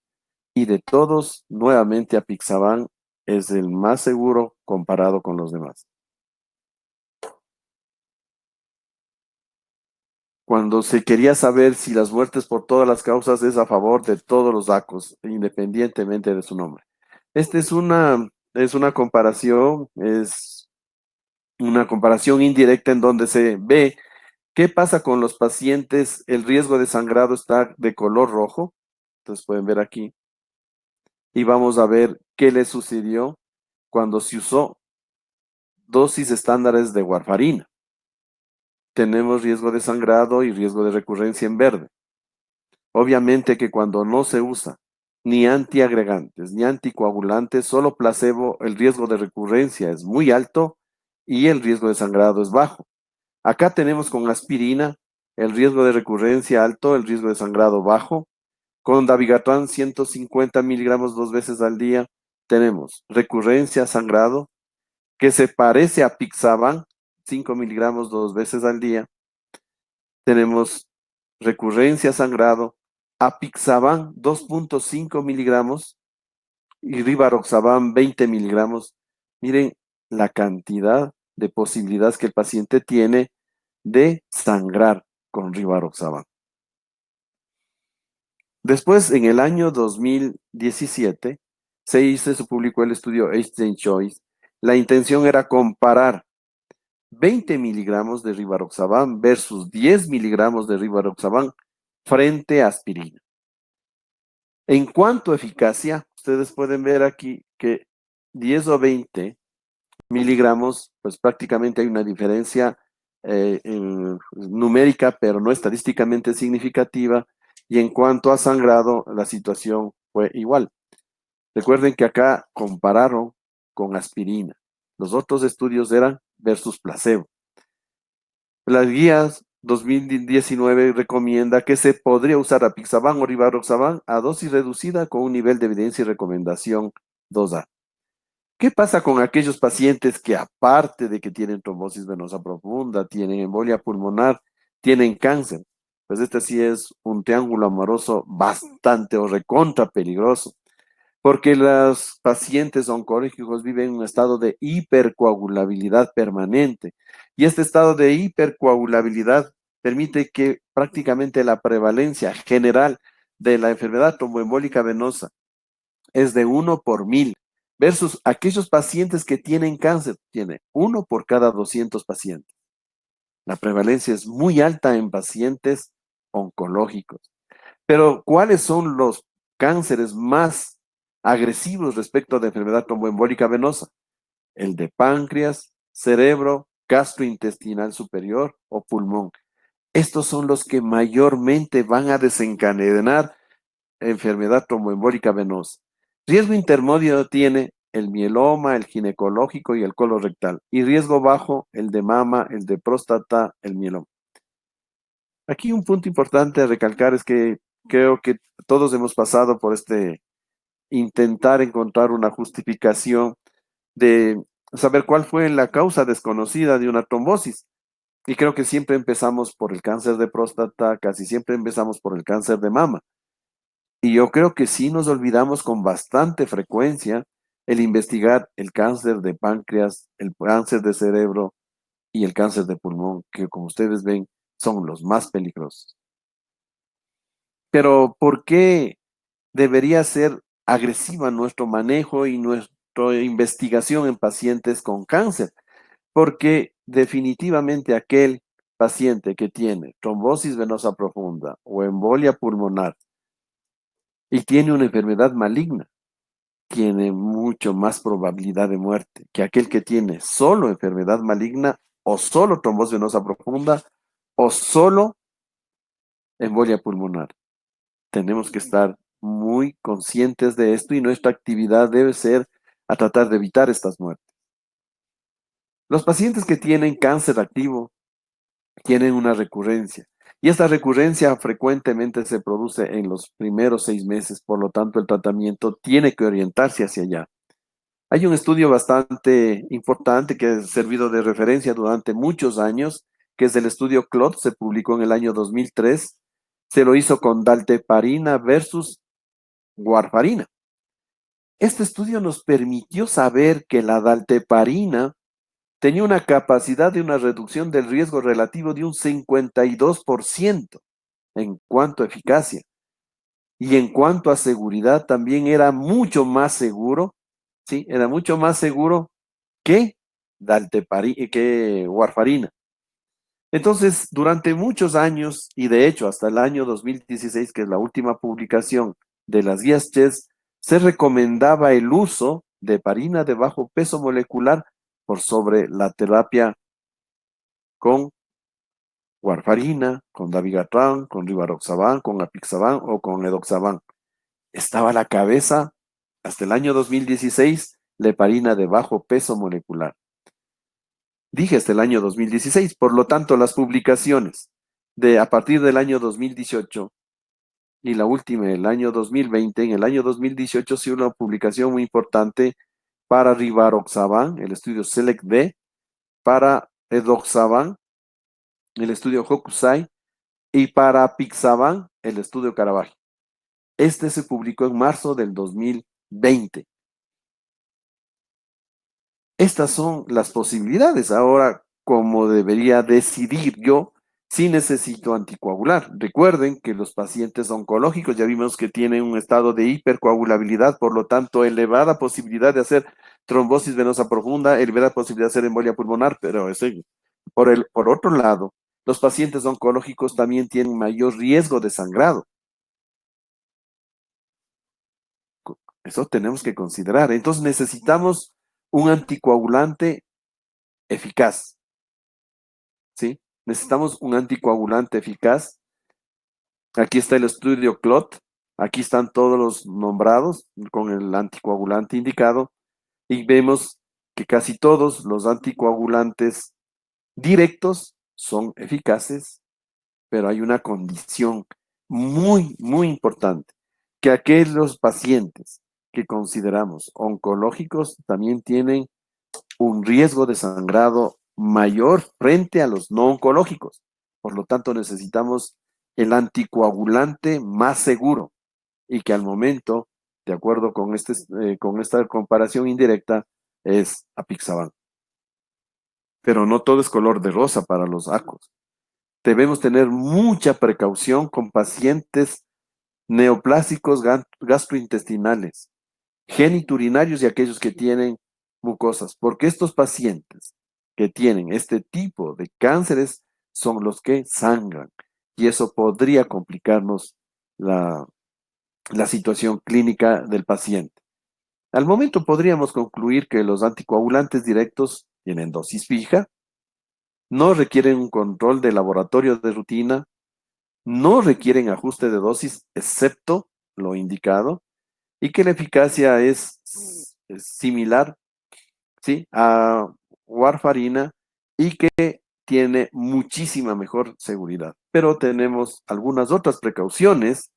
Y de todos, nuevamente, apixaban es el más seguro comparado con los demás. Cuando se quería saber si las muertes por todas las causas es a favor de todos los DACOs, independientemente de su nombre. Esta es una comparación, es una comparación indirecta en donde se ve qué pasa con los pacientes. El riesgo de sangrado está de color rojo, entonces pueden ver aquí. Y vamos a ver qué le sucedió cuando se usó dosis estándares de warfarina. Tenemos riesgo de sangrado y riesgo de recurrencia en verde. Obviamente que cuando no se usa ni antiagregantes ni anticoagulantes, solo placebo, el riesgo de recurrencia es muy alto y el riesgo de sangrado es bajo. Acá tenemos con aspirina el riesgo de recurrencia alto, el riesgo de sangrado bajo. Con dabigatran 150 miligramos 2 veces al día tenemos recurrencia, sangrado, que se parece a apixaban 5 miligramos 2 veces al día. Tenemos recurrencia, sangrado, apixaban 2.5 miligramos y rivaroxaban 20 miligramos. Miren la cantidad de posibilidades que el paciente tiene de sangrar con rivaroxaban. Después, en el año 2017, se publicó el estudio Einstein Choice. La intención era comparar 20 miligramos de rivaroxaban versus 10 miligramos de rivaroxaban frente a aspirina. En cuanto a eficacia, ustedes pueden ver aquí que 10 o 20 miligramos, pues prácticamente hay una diferencia numérica, pero no estadísticamente significativa. Y en cuanto a sangrado, la situación fue igual. Recuerden que acá compararon con aspirina. Los otros estudios eran versus placebo. Las guías 2019 recomienda que se podría usar apixaban o rivaroxaban a dosis reducida con un nivel de evidencia y recomendación 2A. ¿Qué pasa con aquellos pacientes que, aparte de que tienen trombosis venosa profunda, tienen embolia pulmonar, tienen cáncer? Pues este sí es un triángulo amoroso bastante o recontra peligroso, porque los pacientes oncológicos viven en un estado de hipercoagulabilidad permanente. Y este estado de hipercoagulabilidad permite que prácticamente la prevalencia general de la enfermedad tromboembólica venosa es de 1 por 1000, versus aquellos pacientes que tienen cáncer, tiene 1 por cada 200 pacientes. La prevalencia es muy alta en pacientes oncológicos. Pero, ¿cuáles son los cánceres más agresivos respecto a la enfermedad tromboembólica venosa? El de páncreas, cerebro, gastrointestinal superior o pulmón. Estos son los que mayormente van a desencadenar enfermedad tromboembólica venosa. Riesgo intermedio tiene el mieloma, el ginecológico y el colorectal. Y riesgo bajo, el de mama, el de próstata, el mieloma. Aquí un punto importante a recalcar es que creo que todos hemos pasado por intentar encontrar una justificación de saber cuál fue la causa desconocida de una trombosis. Y creo que siempre empezamos por el cáncer de próstata, casi siempre empezamos por el cáncer de mama. Y yo creo que sí nos olvidamos con bastante frecuencia el investigar el cáncer de páncreas, el cáncer de cerebro y el cáncer de pulmón, que como ustedes ven son los más peligrosos. Pero ¿por qué debería ser agresiva nuestro manejo y nuestra investigación en pacientes con cáncer, porque definitivamente aquel paciente que tiene trombosis venosa profunda o embolia pulmonar y tiene una enfermedad maligna, tiene mucho más probabilidad de muerte que aquel que tiene solo enfermedad maligna o solo trombosis venosa profunda o solo embolia pulmonar. Tenemos que estar muy conscientes de esto y nuestra actividad debe ser a tratar de evitar estas muertes. Los pacientes que tienen cáncer activo tienen una recurrencia y esta recurrencia frecuentemente se produce en los primeros 6 meses, por lo tanto el tratamiento tiene que orientarse hacia allá. Hay un estudio bastante importante que ha servido de referencia durante muchos años, que es el estudio CLOT, se publicó en el año 2003, se lo hizo con dalteparina versus warfarina. Este estudio nos permitió saber que la dalteparina tenía una capacidad de una reducción del riesgo relativo de un 52% en cuanto a eficacia. Y en cuanto a seguridad, también era mucho más seguro, ¿sí? Era mucho más seguro que que warfarina. Entonces, durante muchos años, y de hecho hasta el año 2016, que es la última publicación de las guías CHES, se recomendaba el uso de heparina de bajo peso molecular por sobre la terapia con warfarina, con dabigatran, con rivaroxaban, con apixaban o con edoxaban. Estaba a la cabeza hasta el año 2016 la heparina de bajo peso molecular. Dije hasta el año 2016, por lo tanto las publicaciones de a partir del año 2018 y la última el año 2020, en el año 2018 sí una publicación muy importante para rivaroxaban, el estudio SELECT-D, para edoxaban, el estudio Hokusai, y para Pixaban, el estudio Carabaj. Este se publicó en marzo del 2020. Estas son las posibilidades. Ahora, ¿cómo debería decidir yo si necesito anticoagular? Recuerden que los pacientes oncológicos ya vimos que tienen un estado de hipercoagulabilidad, por lo tanto, elevada posibilidad de hacer trombosis venosa profunda, elevada posibilidad de hacer embolia pulmonar, pero por otro lado, los pacientes oncológicos también tienen mayor riesgo de sangrado. Eso tenemos que considerar. Entonces necesitamos un anticoagulante eficaz, ¿sí? Necesitamos un anticoagulante eficaz. Aquí está el estudio CLOT. Aquí están todos los nombrados con el anticoagulante indicado. Y vemos que casi todos los anticoagulantes directos son eficaces, pero hay una condición muy, muy importante, que aquellos pacientes que consideramos oncológicos también tienen un riesgo de sangrado mayor frente a los no oncológicos. Por lo tanto, necesitamos el anticoagulante más seguro y que al momento, de acuerdo con esta comparación indirecta, es apixaban. Pero no todo es color de rosa para los ACOs. Debemos tener mucha precaución con pacientes neoplásicos gastrointestinales, geniturinarios y aquellos que tienen mucosas, porque estos pacientes que tienen este tipo de cánceres son los que sangran y eso podría complicarnos la situación clínica del paciente. Al momento podríamos concluir que los anticoagulantes directos tienen dosis fija, no requieren un control de laboratorio de rutina, no requieren ajuste de dosis excepto lo indicado y que la eficacia es similar, ¿sí?, a warfarina y que tiene muchísima mejor seguridad. Pero tenemos algunas otras precauciones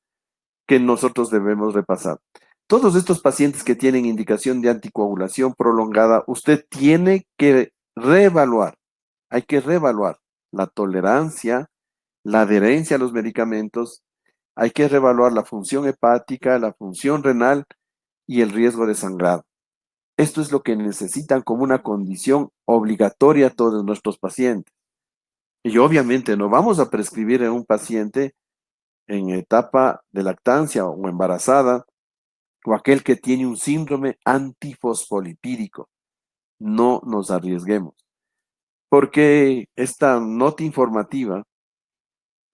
que nosotros debemos repasar. Todos estos pacientes que tienen indicación de anticoagulación prolongada, usted tiene que reevaluar, hay que reevaluar la tolerancia, la adherencia a los medicamentos, hay que reevaluar la función hepática, la función renal y el riesgo de sangrado. Esto es lo que necesitan como una condición obligatoria todos nuestros pacientes. Y obviamente no vamos a prescribir en un paciente en etapa de lactancia o embarazada o aquel que tiene un síndrome antifosfolipídico. No nos arriesguemos, porque esta nota informativa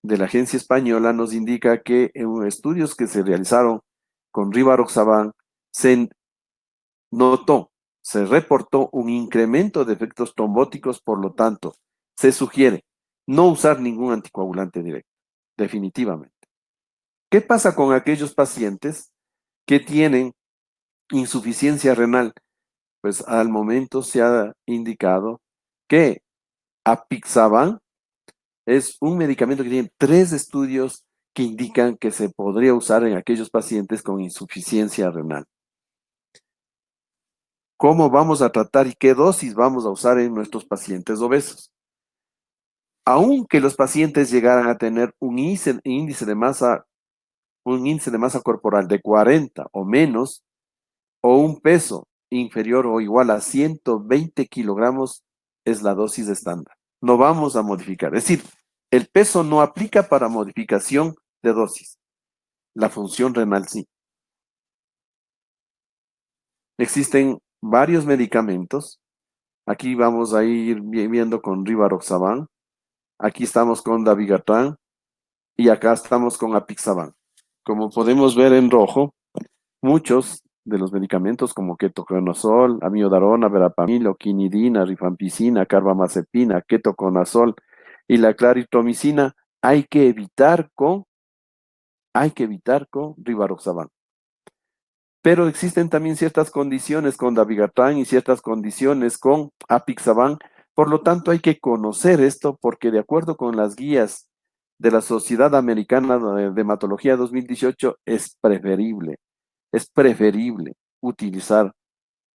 de la agencia española nos indica que en estudios que se realizaron con rivaroxaban se notó, se reportó un incremento de efectos trombóticos, por lo tanto, se sugiere no usar ningún anticoagulante directo, definitivamente. ¿Qué pasa con aquellos pacientes que tienen insuficiencia renal? Pues al momento se ha indicado que apixaban es un medicamento que tiene 3 estudios que indican que se podría usar en aquellos pacientes con insuficiencia renal. ¿Cómo vamos a tratar y qué dosis vamos a usar en nuestros pacientes obesos? Aunque los pacientes llegaran a tener un índice de masa corporal de 40 o menos, o un peso inferior o igual a 120 kilogramos, es la dosis estándar. No vamos a modificar. Es decir, el peso no aplica para modificación de dosis. La función renal sí. Existen varios medicamentos. Aquí vamos a ir viendo con rivaroxaban. Aquí estamos con dabigatran. Y acá estamos con apixaban. Como podemos ver en rojo, muchos de los medicamentos como ketoconazol, amiodarona, verapamil, quinidina, rifampicina, carbamazepina, ketoconazol y la claritromicina hay que evitar con rivaroxaban. Pero existen también ciertas condiciones con dabigatran y ciertas condiciones con apixaban. Por lo tanto, hay que conocer esto porque de acuerdo con las guías de la Sociedad Americana de Hematología 2018, es preferible utilizar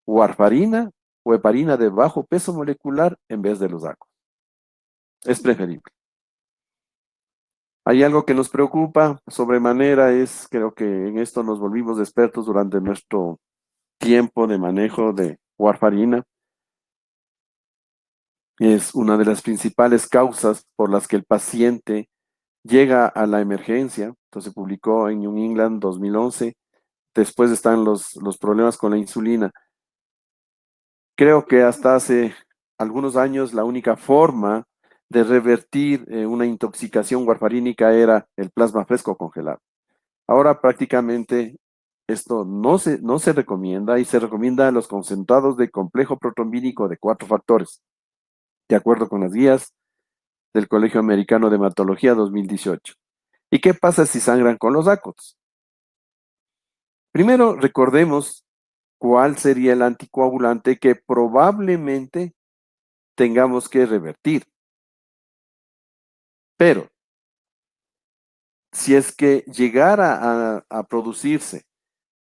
warfarina o heparina de bajo peso molecular en vez de los ACO. Es preferible. Hay algo que nos preocupa sobremanera, creo que en esto nos volvimos expertos durante nuestro tiempo de manejo de warfarina. Es una de las principales causas por las que el paciente llega a la emergencia. Entonces se publicó en New England 2011. Después están los problemas con la insulina. Creo que hasta hace algunos años la única forma de revertir una intoxicación warfarínica era el plasma fresco congelado. Ahora prácticamente esto no se recomienda y se recomienda los concentrados de complejo protrombínico de 4 factores, de acuerdo con las guías del Colegio Americano de Hematología 2018. ¿Y qué pasa si sangran con los ACOTS? Primero, recordemos cuál sería el anticoagulante que probablemente tengamos que revertir. Pero, si es que llegara a producirse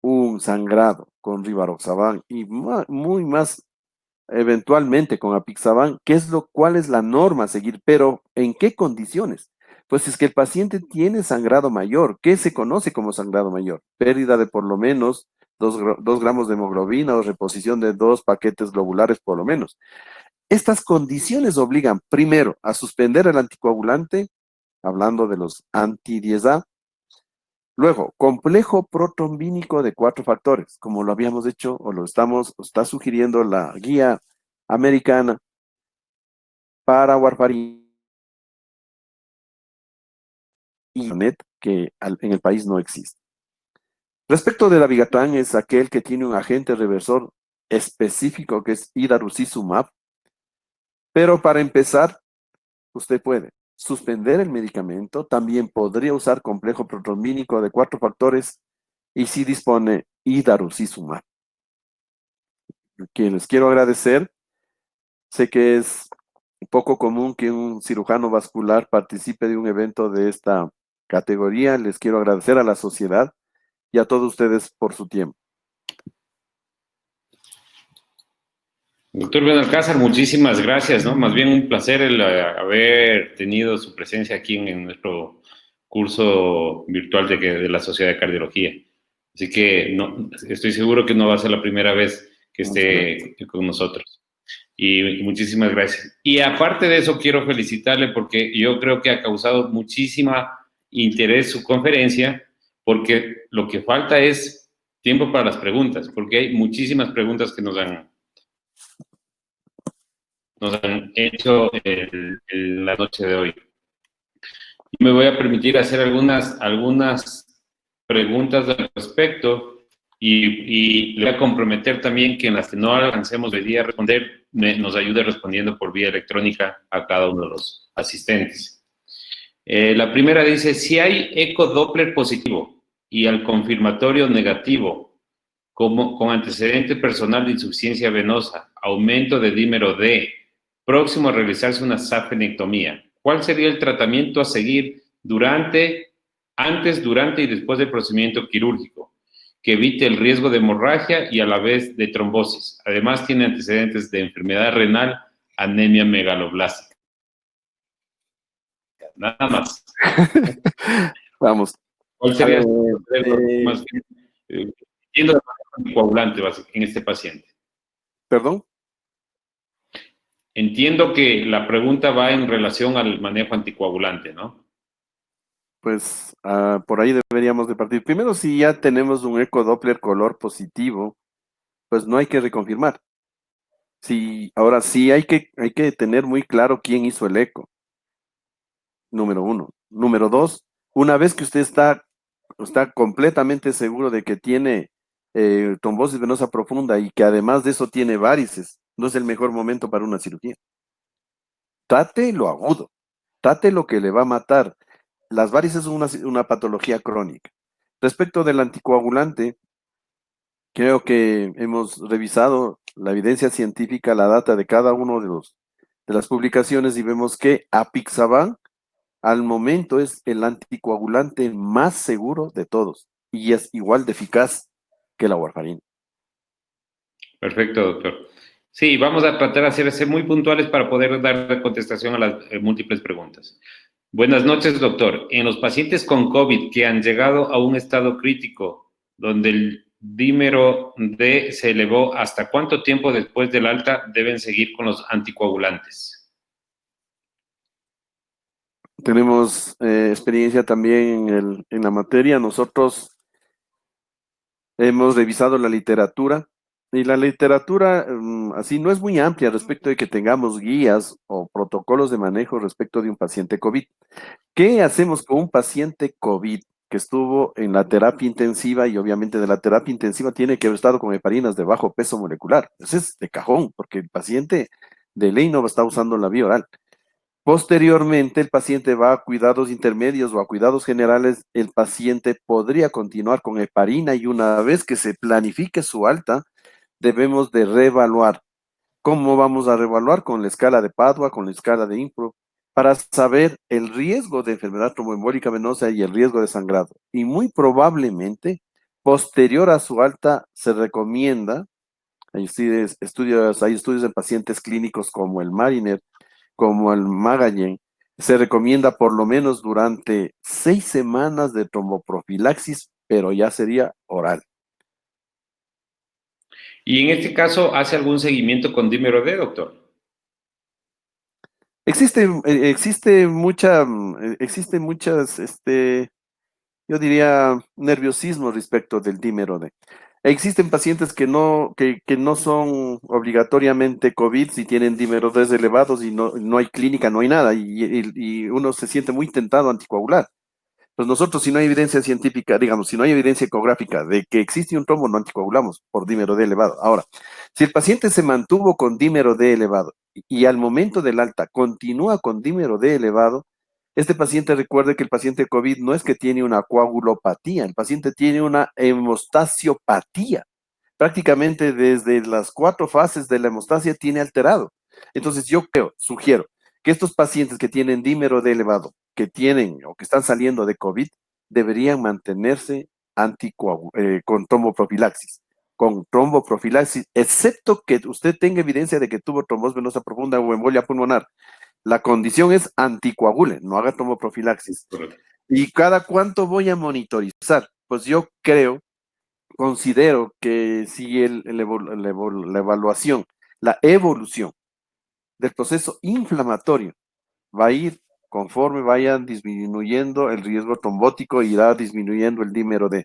un sangrado con rivaroxaban y muy más eventualmente con apixaban, ¿cuál es la norma a seguir? Pero, ¿en qué condiciones? Pues es que el paciente tiene sangrado mayor. ¿Qué se conoce como sangrado mayor? Pérdida de por lo menos 2 gramos de hemoglobina o reposición de 2 paquetes globulares por lo menos. Estas condiciones obligan, primero, a suspender el anticoagulante, hablando de los anti-10A. Luego, complejo protrombínico de 4 factores, como lo habíamos hecho o está sugiriendo la guía americana para warfarina y NET, que en el país no existe. Respecto de dabigatran, es aquel que tiene un agente reversor específico que es idarucizumab, pero para empezar, usted puede suspender el medicamento, también podría usar complejo protrombínico de 4 factores y si dispone idarucizumab. Que les quiero agradecer. Sé que es poco común que un cirujano vascular participe de un evento de esta categoría. Les quiero agradecer a la sociedad y a todos ustedes por su tiempo. Doctor Benalcázar, muchísimas gracias, ¿no? Más bien un placer el haber tenido su presencia aquí en nuestro curso virtual de la Sociedad de Cardiología. Así que estoy seguro que no va a ser la primera vez que esté con nosotros. Y muchísimas gracias. Y aparte de eso, quiero felicitarle porque yo creo que ha causado muchísima interés su conferencia, porque lo que falta es tiempo para las preguntas, porque hay muchísimas preguntas que nos han hecho la noche de hoy. Y me voy a permitir hacer algunas preguntas al respecto y le voy a comprometer también que en las que no alcancemos hoy día a responder, nos ayude respondiendo por vía electrónica a cada uno de los asistentes. La primera dice, si hay eco Doppler positivo y al confirmatorio negativo, como con antecedente personal de insuficiencia venosa, aumento de dímero D, próximo a realizarse una safenectomía, ¿cuál sería el tratamiento a seguir antes, durante y después del procedimiento quirúrgico, que evite el riesgo de hemorragia y a la vez de trombosis? Además, tiene antecedentes de enfermedad renal, anemia megaloblástica. Nada más. Vamos. ¿Cuál sería más entiendo anticoagulante en este paciente? ¿Perdón? Entiendo que la pregunta va en relación al manejo anticoagulante, ¿no? Pues por ahí deberíamos de partir. Primero, si ya tenemos un eco Doppler color positivo, pues no hay que reconfirmar. Sí, ahora sí hay que tener muy claro quién hizo el eco. Número uno. Número dos, una vez que usted está completamente seguro de que tiene trombosis venosa profunda y que además de eso tiene varices, no es el mejor momento para una cirugía. Trate lo agudo, trate lo que le va a matar. Las varices son una patología crónica. Respecto del anticoagulante, creo que hemos revisado la evidencia científica, la data de cada uno de las publicaciones y vemos que apixaban al momento es el anticoagulante más seguro de todos y es igual de eficaz que la warfarina. Perfecto, doctor. Sí, vamos a tratar de ser muy puntuales para poder dar contestación a las múltiples preguntas. Buenas noches, doctor. En los pacientes con COVID que han llegado a un estado crítico, donde el dímero D se elevó, ¿hasta cuánto tiempo después del alta deben seguir con los anticoagulantes? Tenemos experiencia también en la materia. Nosotros hemos revisado la literatura y la literatura así no es muy amplia respecto de que tengamos guías o protocolos de manejo respecto de un paciente COVID. ¿Qué hacemos con un paciente COVID que estuvo en la terapia intensiva y obviamente de la terapia intensiva tiene que haber estado con heparinas de bajo peso molecular? Ese es de cajón, porque el paciente de ley no está usando la vía oral. Posteriormente, el paciente va a cuidados intermedios o a cuidados generales, el paciente podría continuar con heparina y una vez que se planifique su alta, debemos de reevaluar. ¿Cómo vamos a reevaluar? Con la escala de Padua, con la escala de IMPRO, para saber el riesgo de enfermedad tromboembólica venosa y el riesgo de sangrado. Y muy probablemente, posterior a su alta, se recomienda, hay estudios en pacientes clínicos como el Mariner, como el Magallen, se recomienda por lo menos durante 6 semanas de tromboprofilaxis, pero ya sería oral. Y en este caso, ¿hace algún seguimiento con dímero D, doctor? Existe muchas, yo diría, nerviosismo respecto del dímero D. Existen pacientes que no son obligatoriamente COVID si tienen dímero D elevados y no hay clínica, no hay nada, y uno se siente muy tentado a anticoagular. Pues nosotros, si no hay evidencia científica, digamos, si no hay evidencia ecográfica de que existe un trombo, no anticoagulamos por dímero D elevado. Ahora, si el paciente se mantuvo con dímero D elevado y al momento del alta continúa con dímero D elevado, este paciente recuerde que el paciente COVID no es que tiene una coagulopatía, el paciente tiene una hemostasiopatía. Prácticamente desde las 4 fases de la hemostasia tiene alterado. Entonces yo sugiero que estos pacientes que tienen dímero D elevado, que tienen o que están saliendo de COVID, deberían mantenerse con tromboprofilaxis. Con tromboprofilaxis, excepto que usted tenga evidencia de que tuvo trombosis venosa profunda o embolia pulmonar. La condición es anticoagule, no haga tromboprofilaxis. ¿Y cada cuánto voy a monitorizar? Pues yo considero que si la evaluación, la evolución del proceso inflamatorio va a ir conforme vayan disminuyendo el riesgo trombótico, irá disminuyendo el dímero D.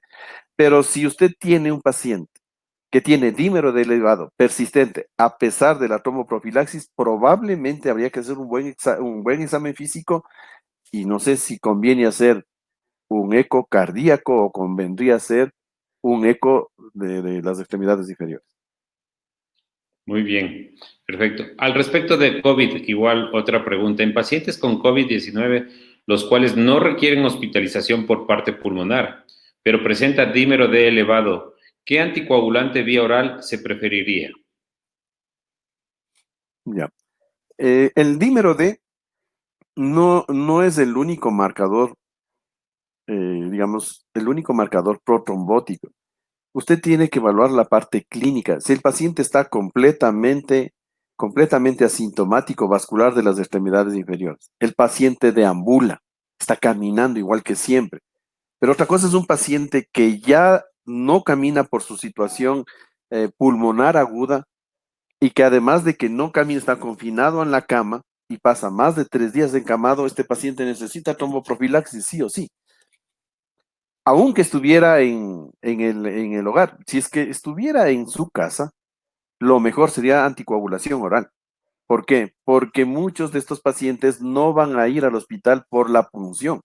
Pero si usted tiene un paciente que tiene dímero D elevado persistente a pesar de la tomoprofilaxis, probablemente habría que hacer un buen examen físico y no sé si conviene hacer un eco cardíaco o convendría hacer un eco de las extremidades inferiores. Muy bien, perfecto. Al respecto de COVID, igual otra pregunta. En pacientes con COVID-19, los cuales no requieren hospitalización por parte pulmonar, pero presenta dímero D elevado, ¿qué anticoagulante vía oral se preferiría? Ya. El dímero D no es el único marcador, digamos, el único marcador protrombótico. Usted tiene que evaluar la parte clínica. Si el paciente está completamente asintomático vascular de las extremidades inferiores, el paciente deambula, está caminando igual que siempre. Pero otra cosa es un paciente que ya no camina por su situación pulmonar aguda y que además de que no camina, está confinado en la cama y pasa más de 3 días encamado, este paciente necesita tromboprofilaxis sí o sí. Aunque estuviera en el hogar, si es que estuviera en su casa, lo mejor sería anticoagulación oral. ¿Por qué? Porque muchos de estos pacientes no van a ir al hospital por la punción,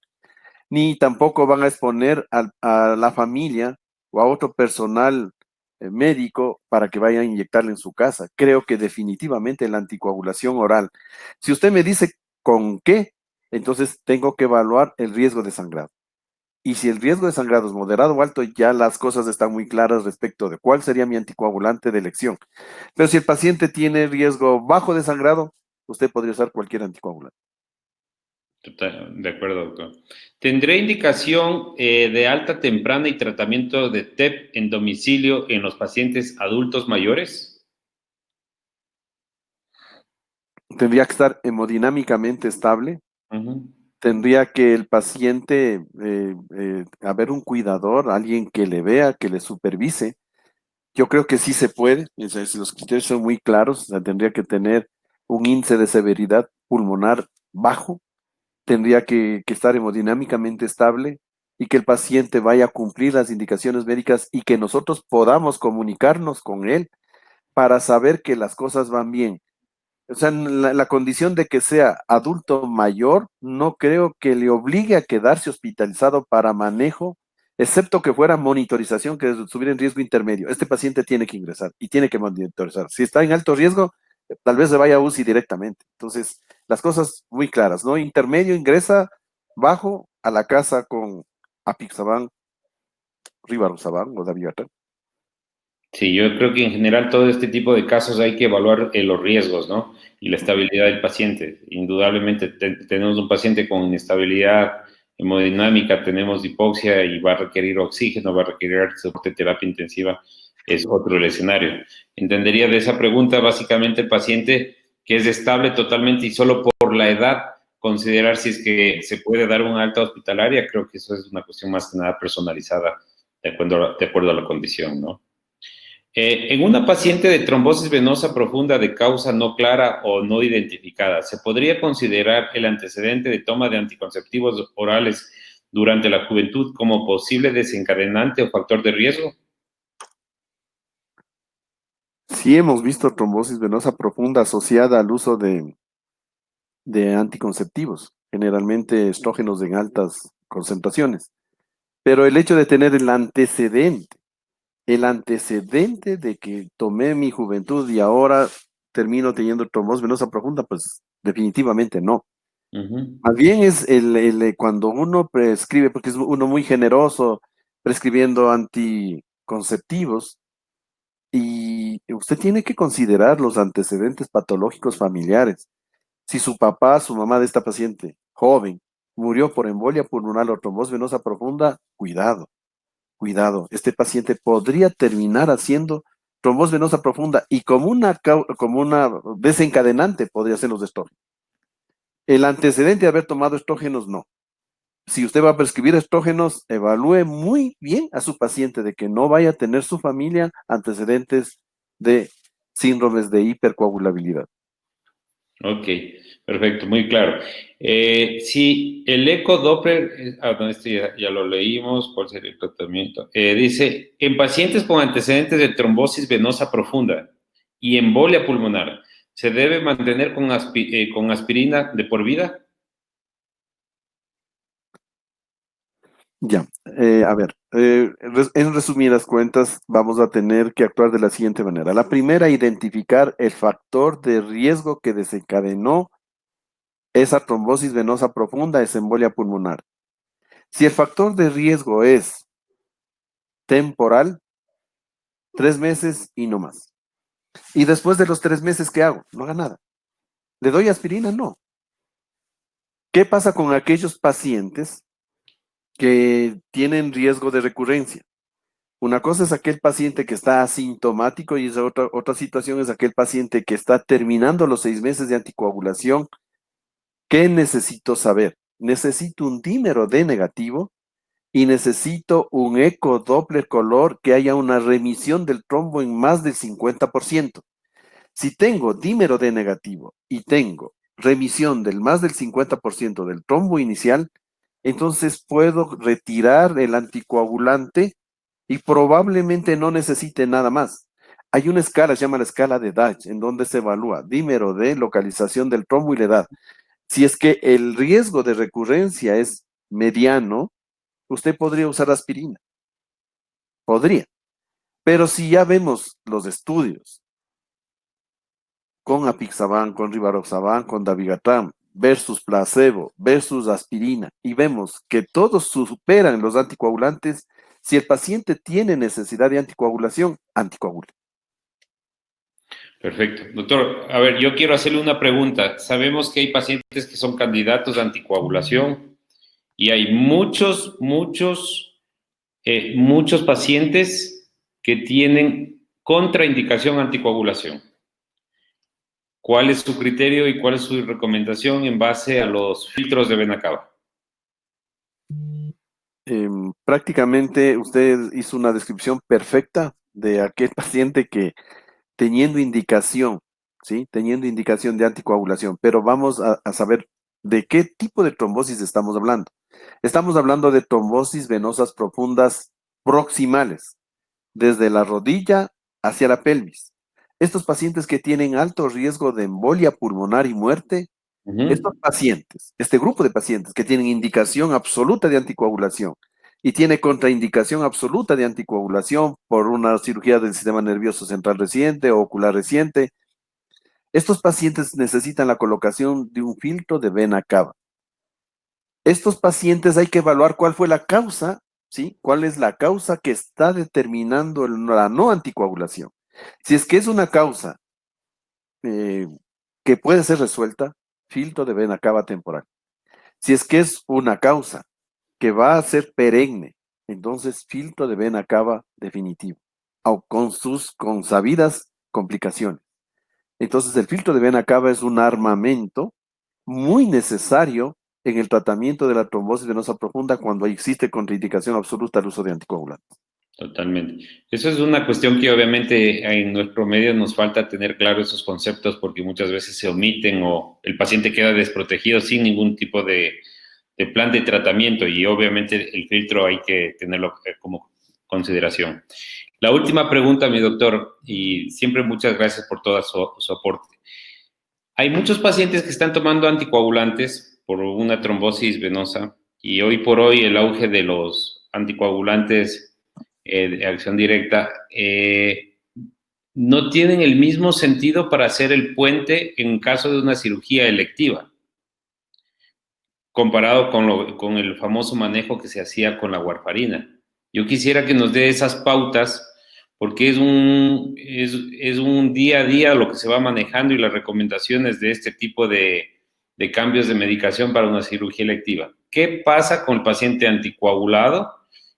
ni tampoco van a exponer a la familia o a otro personal médico para que vaya a inyectarle en su casa. Creo que definitivamente la anticoagulación oral. Si usted me dice con qué, entonces tengo que evaluar el riesgo de sangrado. Y si el riesgo de sangrado es moderado o alto, ya las cosas están muy claras respecto de cuál sería mi anticoagulante de elección. Pero si el paciente tiene riesgo bajo de sangrado, usted podría usar cualquier anticoagulante. De acuerdo, doctor. ¿Tendré indicación de alta temprana y tratamiento de TEP en domicilio en los pacientes adultos mayores? Tendría que estar hemodinámicamente estable. Tendría que el paciente haber un cuidador, alguien que le vea, que le supervise. Yo creo que sí se puede, los criterios son muy claros, o sea, tendría que tener un índice de severidad pulmonar bajo, tendría que estar hemodinámicamente estable y que el paciente vaya a cumplir las indicaciones médicas y que nosotros podamos comunicarnos con él para saber que las cosas van bien. O sea, la condición de que sea adulto mayor, no creo que le obligue a quedarse hospitalizado para manejo, excepto que fuera monitorización, que estuviera en riesgo intermedio. Este paciente tiene que ingresar y tiene que monitorizar. Si está en alto riesgo, tal vez se vaya a UCI directamente. Entonces, las cosas muy claras, ¿no? Intermedio ingresa, bajo a la casa con apixaban, rivaroxaban o dabigatran. Sí, yo creo que en general todo este tipo de casos hay que evaluar los riesgos, ¿no? Y la estabilidad del paciente. Indudablemente tenemos un paciente con inestabilidad hemodinámica, tenemos hipoxia y va a requerir oxígeno, va a requerir soporte de terapia intensiva, es otro el escenario. Entendería de esa pregunta básicamente el paciente que es estable totalmente y solo por la edad considerar si es que se puede dar una alta hospitalaria, creo que eso es una cuestión más que nada personalizada de acuerdo a la condición, ¿no? En una paciente de trombosis venosa profunda de causa no clara o no identificada, ¿se podría considerar el antecedente de toma de anticonceptivos orales durante la juventud como posible desencadenante o factor de riesgo? Sí hemos visto trombosis venosa profunda asociada al uso de anticonceptivos, generalmente estrógenos en altas concentraciones. Pero el hecho de tener el antecedente de que tomé mi juventud y ahora termino teniendo trombosis venosa profunda, pues definitivamente no. Más bien es cuando uno prescribe, porque es uno muy generoso prescribiendo anticonceptivos, y usted tiene que considerar los antecedentes patológicos familiares. Si su papá, su mamá de esta paciente, joven, murió por embolia pulmonar o trombosis venosa profunda, cuidado, cuidado. Este paciente podría terminar haciendo trombosis venosa profunda y como una desencadenante podría ser los estrógenos. El antecedente de haber tomado estrógenos, no. Si usted va a prescribir estrógenos, evalúe muy bien a su paciente de que no vaya a tener su familia antecedentes de síndromes de hipercoagulabilidad. Ok, perfecto, muy claro. Si el ecodoppler, este ya lo leímos, ¿cuál sería el tratamiento? Dice, en pacientes con antecedentes de trombosis venosa profunda y embolia pulmonar, ¿se debe mantener con aspirina de por vida? Ya, a ver, en resumidas cuentas, vamos a tener que actuar de la siguiente manera. La primera, identificar el factor de riesgo que desencadenó esa trombosis venosa profunda, esa embolia pulmonar. Si el factor de riesgo es temporal, 3 meses y no más. Y después de los 3 meses, ¿qué hago? No haga nada. ¿Le doy aspirina? No. ¿Qué pasa con aquellos pacientes que tienen riesgo de recurrencia? Una cosa es aquel paciente que está asintomático y otra situación es aquel paciente que está terminando los 6 meses de anticoagulación. ¿Qué necesito saber? Necesito un dímero D negativo y necesito un ecodoppler color que haya una remisión del trombo en más del 50%. Si tengo dímero D negativo y tengo remisión del más del 50% del trombo inicial, entonces puedo retirar el anticoagulante y probablemente no necesite nada más. Hay una escala, se llama la escala de Dutch, en donde se evalúa dímero D, localización del trombo y la edad. Si es que el riesgo de recurrencia es mediano, usted podría usar aspirina. Podría. Pero si ya vemos los estudios con apixaban, con rivaroxaban, con dabigatran versus placebo versus aspirina y vemos que todos superan los anticoagulantes, si el paciente tiene necesidad de anticoagulación, anticoagule. Perfecto. Doctor, a ver, yo quiero hacerle una pregunta. Sabemos que hay pacientes que son candidatos a anticoagulación y hay muchos pacientes que tienen contraindicación anticoagulación. ¿Cuál es su criterio y cuál es su recomendación en base a los filtros de vena cava? Prácticamente usted hizo una descripción perfecta de aquel paciente que teniendo indicación, ¿sí? Teniendo indicación de anticoagulación, pero vamos a saber de qué tipo de trombosis estamos hablando. Estamos hablando de trombosis venosas profundas proximales, desde la rodilla hacia la pelvis. Estos pacientes que tienen alto riesgo de embolia pulmonar y muerte, estos pacientes, este grupo de pacientes que tienen indicación absoluta de anticoagulación y tiene contraindicación absoluta de anticoagulación por una cirugía del sistema nervioso central reciente o ocular reciente, estos pacientes necesitan la colocación de un filtro de vena cava. Estos pacientes hay que evaluar cuál fue la causa, ¿sí? ¿Cuál es la causa que está determinando la no anticoagulación? Si es que es una causa que puede ser resuelta, filtro de vena cava temporal. Si es que es una causa que va a ser perenne, entonces filtro de vena cava definitivo, o con sus consabidas complicaciones. Entonces el filtro de vena cava es un armamento muy necesario en el tratamiento de la trombosis venosa profunda cuando existe contraindicación absoluta al uso de anticoagulantes. Totalmente. Eso es una cuestión que obviamente en nuestro medio nos falta tener claro esos conceptos porque muchas veces se omiten o el paciente queda desprotegido sin ningún tipo de plan de tratamiento y obviamente el filtro hay que tenerlo como consideración. La última pregunta, mi doctor, y siempre muchas gracias por todo su aporte. Hay muchos pacientes que están tomando anticoagulantes por una trombosis venosa y hoy por hoy el auge de los anticoagulantes de acción directa no tienen el mismo sentido para hacer el puente en caso de una cirugía electiva, comparado con el famoso manejo que se hacía con la warfarina. Yo quisiera que nos dé esas pautas porque es un día a día lo que se va manejando y las recomendaciones de este tipo de cambios de medicación para una cirugía electiva. ¿Qué pasa con el paciente anticoagulado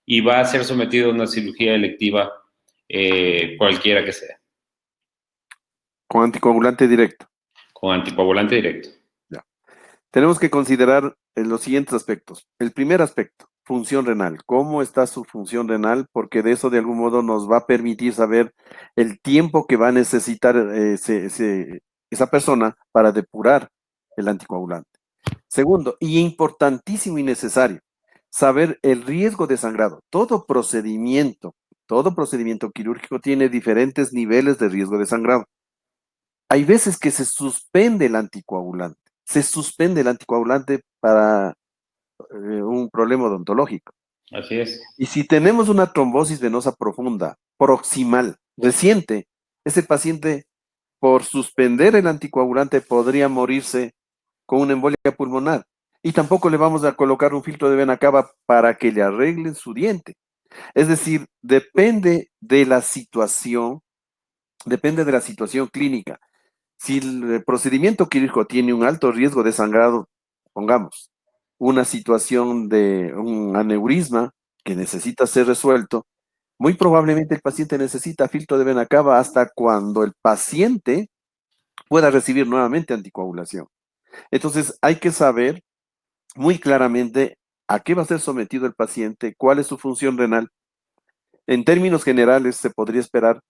y va a ser sometido a una cirugía electiva cualquiera que sea? Con anticoagulante directo. Con anticoagulante directo. Ya. Tenemos que considerar los siguientes aspectos. El primer aspecto, función renal. ¿Cómo está su función renal? Porque de eso de algún modo nos va a permitir saber el tiempo que va a necesitar esa persona para depurar el anticoagulante. Segundo, y importantísimo y necesario, saber el riesgo de sangrado. Todo procedimiento quirúrgico tiene diferentes niveles de riesgo de sangrado. Hay veces que se suspende el anticoagulante. Se suspende el anticoagulante para un problema odontológico. Así es. Y si tenemos una trombosis venosa profunda, proximal, reciente, ese paciente, por suspender el anticoagulante, podría morirse con una embolia pulmonar. Y tampoco le vamos a colocar un filtro de vena cava para que le arreglen su diente. Es decir, depende de la situación clínica. Si el procedimiento quirúrgico tiene un alto riesgo de sangrado, pongamos, una situación de un aneurisma que necesita ser resuelto, muy probablemente el paciente necesita filtro de vena cava hasta cuando el paciente pueda recibir nuevamente anticoagulación. Entonces, hay que saber muy claramente a qué va a ser sometido el paciente, cuál es su función renal. En términos generales, se podría esperar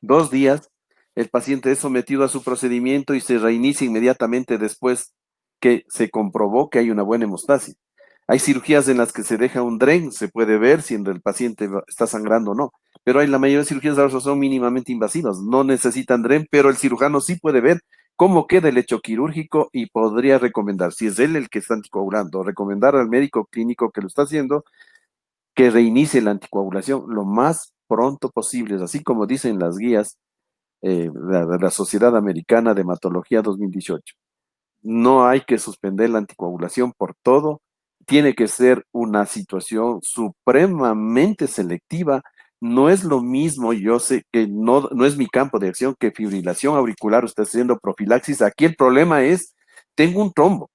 2 días, el paciente es sometido a su procedimiento y se reinicia inmediatamente después que se comprobó que hay una buena hemostasis. Hay cirugías en las que se deja un DREN, se puede ver si el paciente está sangrando o no, pero la mayoría de cirugías ahora son mínimamente invasivas, no necesitan DREN, pero el cirujano sí puede ver cómo queda el hecho quirúrgico y podría recomendar, si es él el que está anticoagulando, recomendar al médico clínico que lo está haciendo que reinicie la anticoagulación lo más pronto posible, así como dicen las guías de la Sociedad Americana de Hematología 2018. No hay que suspender la anticoagulación por todo, tiene que ser una situación supremamente selectiva. No es lo mismo, yo sé que no es mi campo de acción, que fibrilación auricular, usted está haciendo profilaxis. Aquí el problema es, tengo un trombo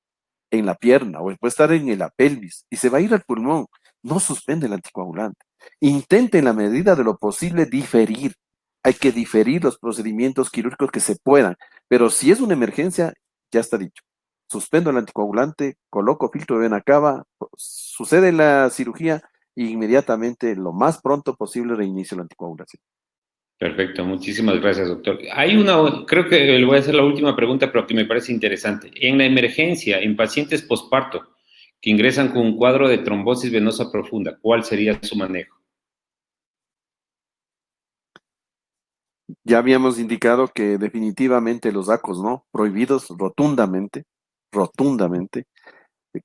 en la pierna o puede estar en la pelvis y se va a ir al pulmón. No suspende el anticoagulante. Intente en la medida de lo posible diferir. Hay que diferir los procedimientos quirúrgicos que se puedan, pero si es una emergencia, ya está dicho. Suspendo el anticoagulante, coloco filtro de vena cava, sucede la cirugía e inmediatamente, lo más pronto posible, reinicio la anticoagulación. Perfecto, muchísimas gracias, doctor. Creo que le voy a hacer la última pregunta, pero que me parece interesante. En la emergencia, en pacientes posparto que ingresan con un cuadro de trombosis venosa profunda, ¿cuál sería su manejo? Ya habíamos indicado que definitivamente los ACOs, ¿no? Prohibidos rotundamente,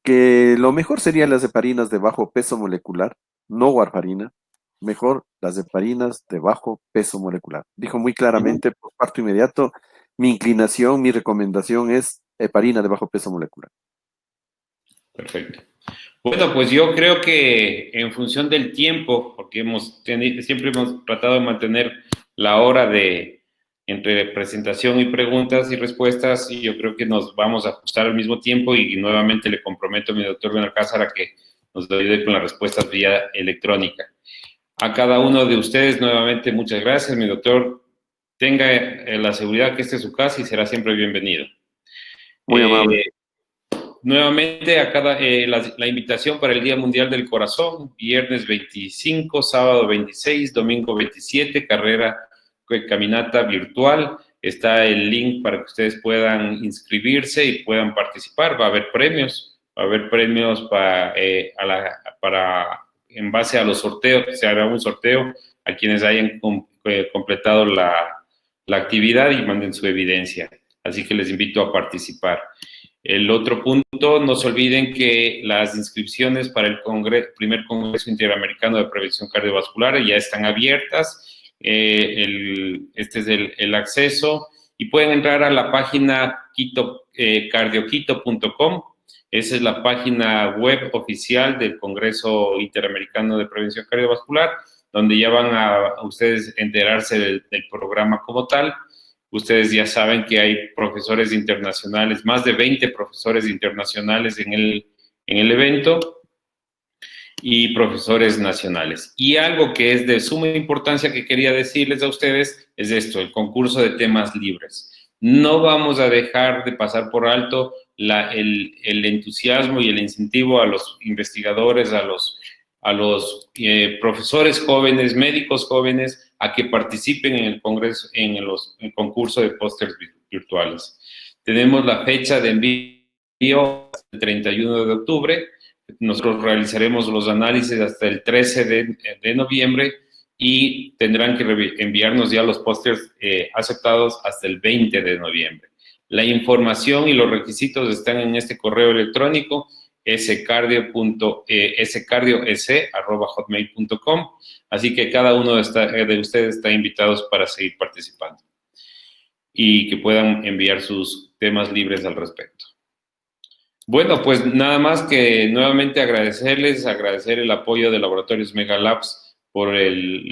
que lo mejor serían las heparinas de bajo peso molecular, no warfarina, mejor las heparinas de bajo peso molecular. Dijo muy claramente, por parto inmediato, mi inclinación, mi recomendación es heparina de bajo peso molecular. Perfecto. Bueno, pues yo creo que en función del tiempo, porque siempre hemos tratado de mantener la hora entre presentación y preguntas y respuestas, y yo creo que nos vamos a ajustar al mismo tiempo y nuevamente le comprometo a mi doctor Benalcázar a que nos ayude con las respuestas vía electrónica. A cada uno de ustedes nuevamente muchas gracias, mi doctor. Tenga la seguridad que esta es su casa y será siempre bienvenido. Muy amable. Nuevamente, la invitación para el Día Mundial del Corazón, viernes 25, sábado 26, domingo 27, caminata virtual. Está el link para que ustedes puedan inscribirse y puedan participar. Va a haber premios en base a los sorteos. Se hará un sorteo a quienes hayan completado la actividad y manden su evidencia. Así que les invito a participar. El otro punto, no se olviden que las inscripciones para el primer Congreso Interamericano de Prevención Cardiovascular ya están abiertas. Este es el acceso y pueden entrar a la página cardioquito.com. Esa es la página web oficial del Congreso Interamericano de Prevención Cardiovascular, donde ya van a ustedes enterarse del programa como tal. Ustedes ya saben que hay profesores internacionales, más de 20 profesores internacionales en el evento y profesores nacionales. Y algo que es de suma importancia que quería decirles a ustedes es esto, el concurso de temas libres. No vamos a dejar de pasar por alto el entusiasmo y el incentivo a los investigadores, a los profesores jóvenes, médicos jóvenes, a que participen en el congreso, en el concurso de pósters virtuales. virtuales. Tenemos la fecha de envío el 31 de octubre. Nosotros realizaremos los análisis hasta el 13 de noviembre y tendrán que enviarnos ya los pósters aceptados hasta el 20 de noviembre. La información y los requisitos están en este correo electrónico scardio.hotmail.com, así que cada uno de ustedes está invitados para seguir participando y que puedan enviar sus temas libres al respecto. Bueno, pues nada más que nuevamente agradecer el apoyo de Laboratorios Mega Labs por el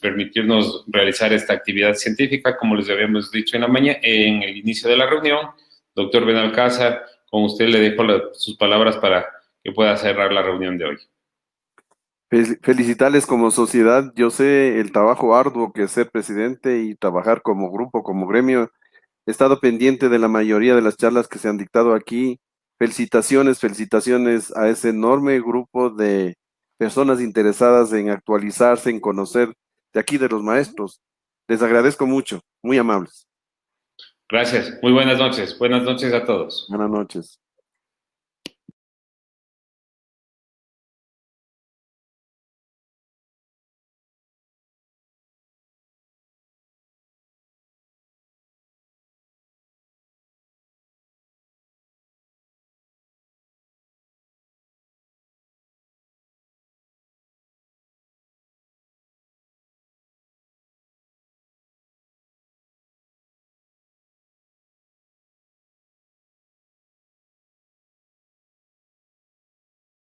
permitirnos realizar esta actividad científica, como les habíamos dicho en el inicio de la reunión. Doctor Benalcázar, con usted le dejo sus palabras para que pueda cerrar la reunión de hoy. Felicitarles como sociedad. Yo sé el trabajo arduo que es ser presidente y trabajar como grupo, como gremio. He estado pendiente de la mayoría de las charlas que se han dictado aquí. Felicitaciones a ese enorme grupo de personas interesadas en actualizarse, en conocer de aquí de los maestros. Les agradezco mucho, muy amables. Gracias, muy buenas noches. Buenas noches a todos. Buenas noches.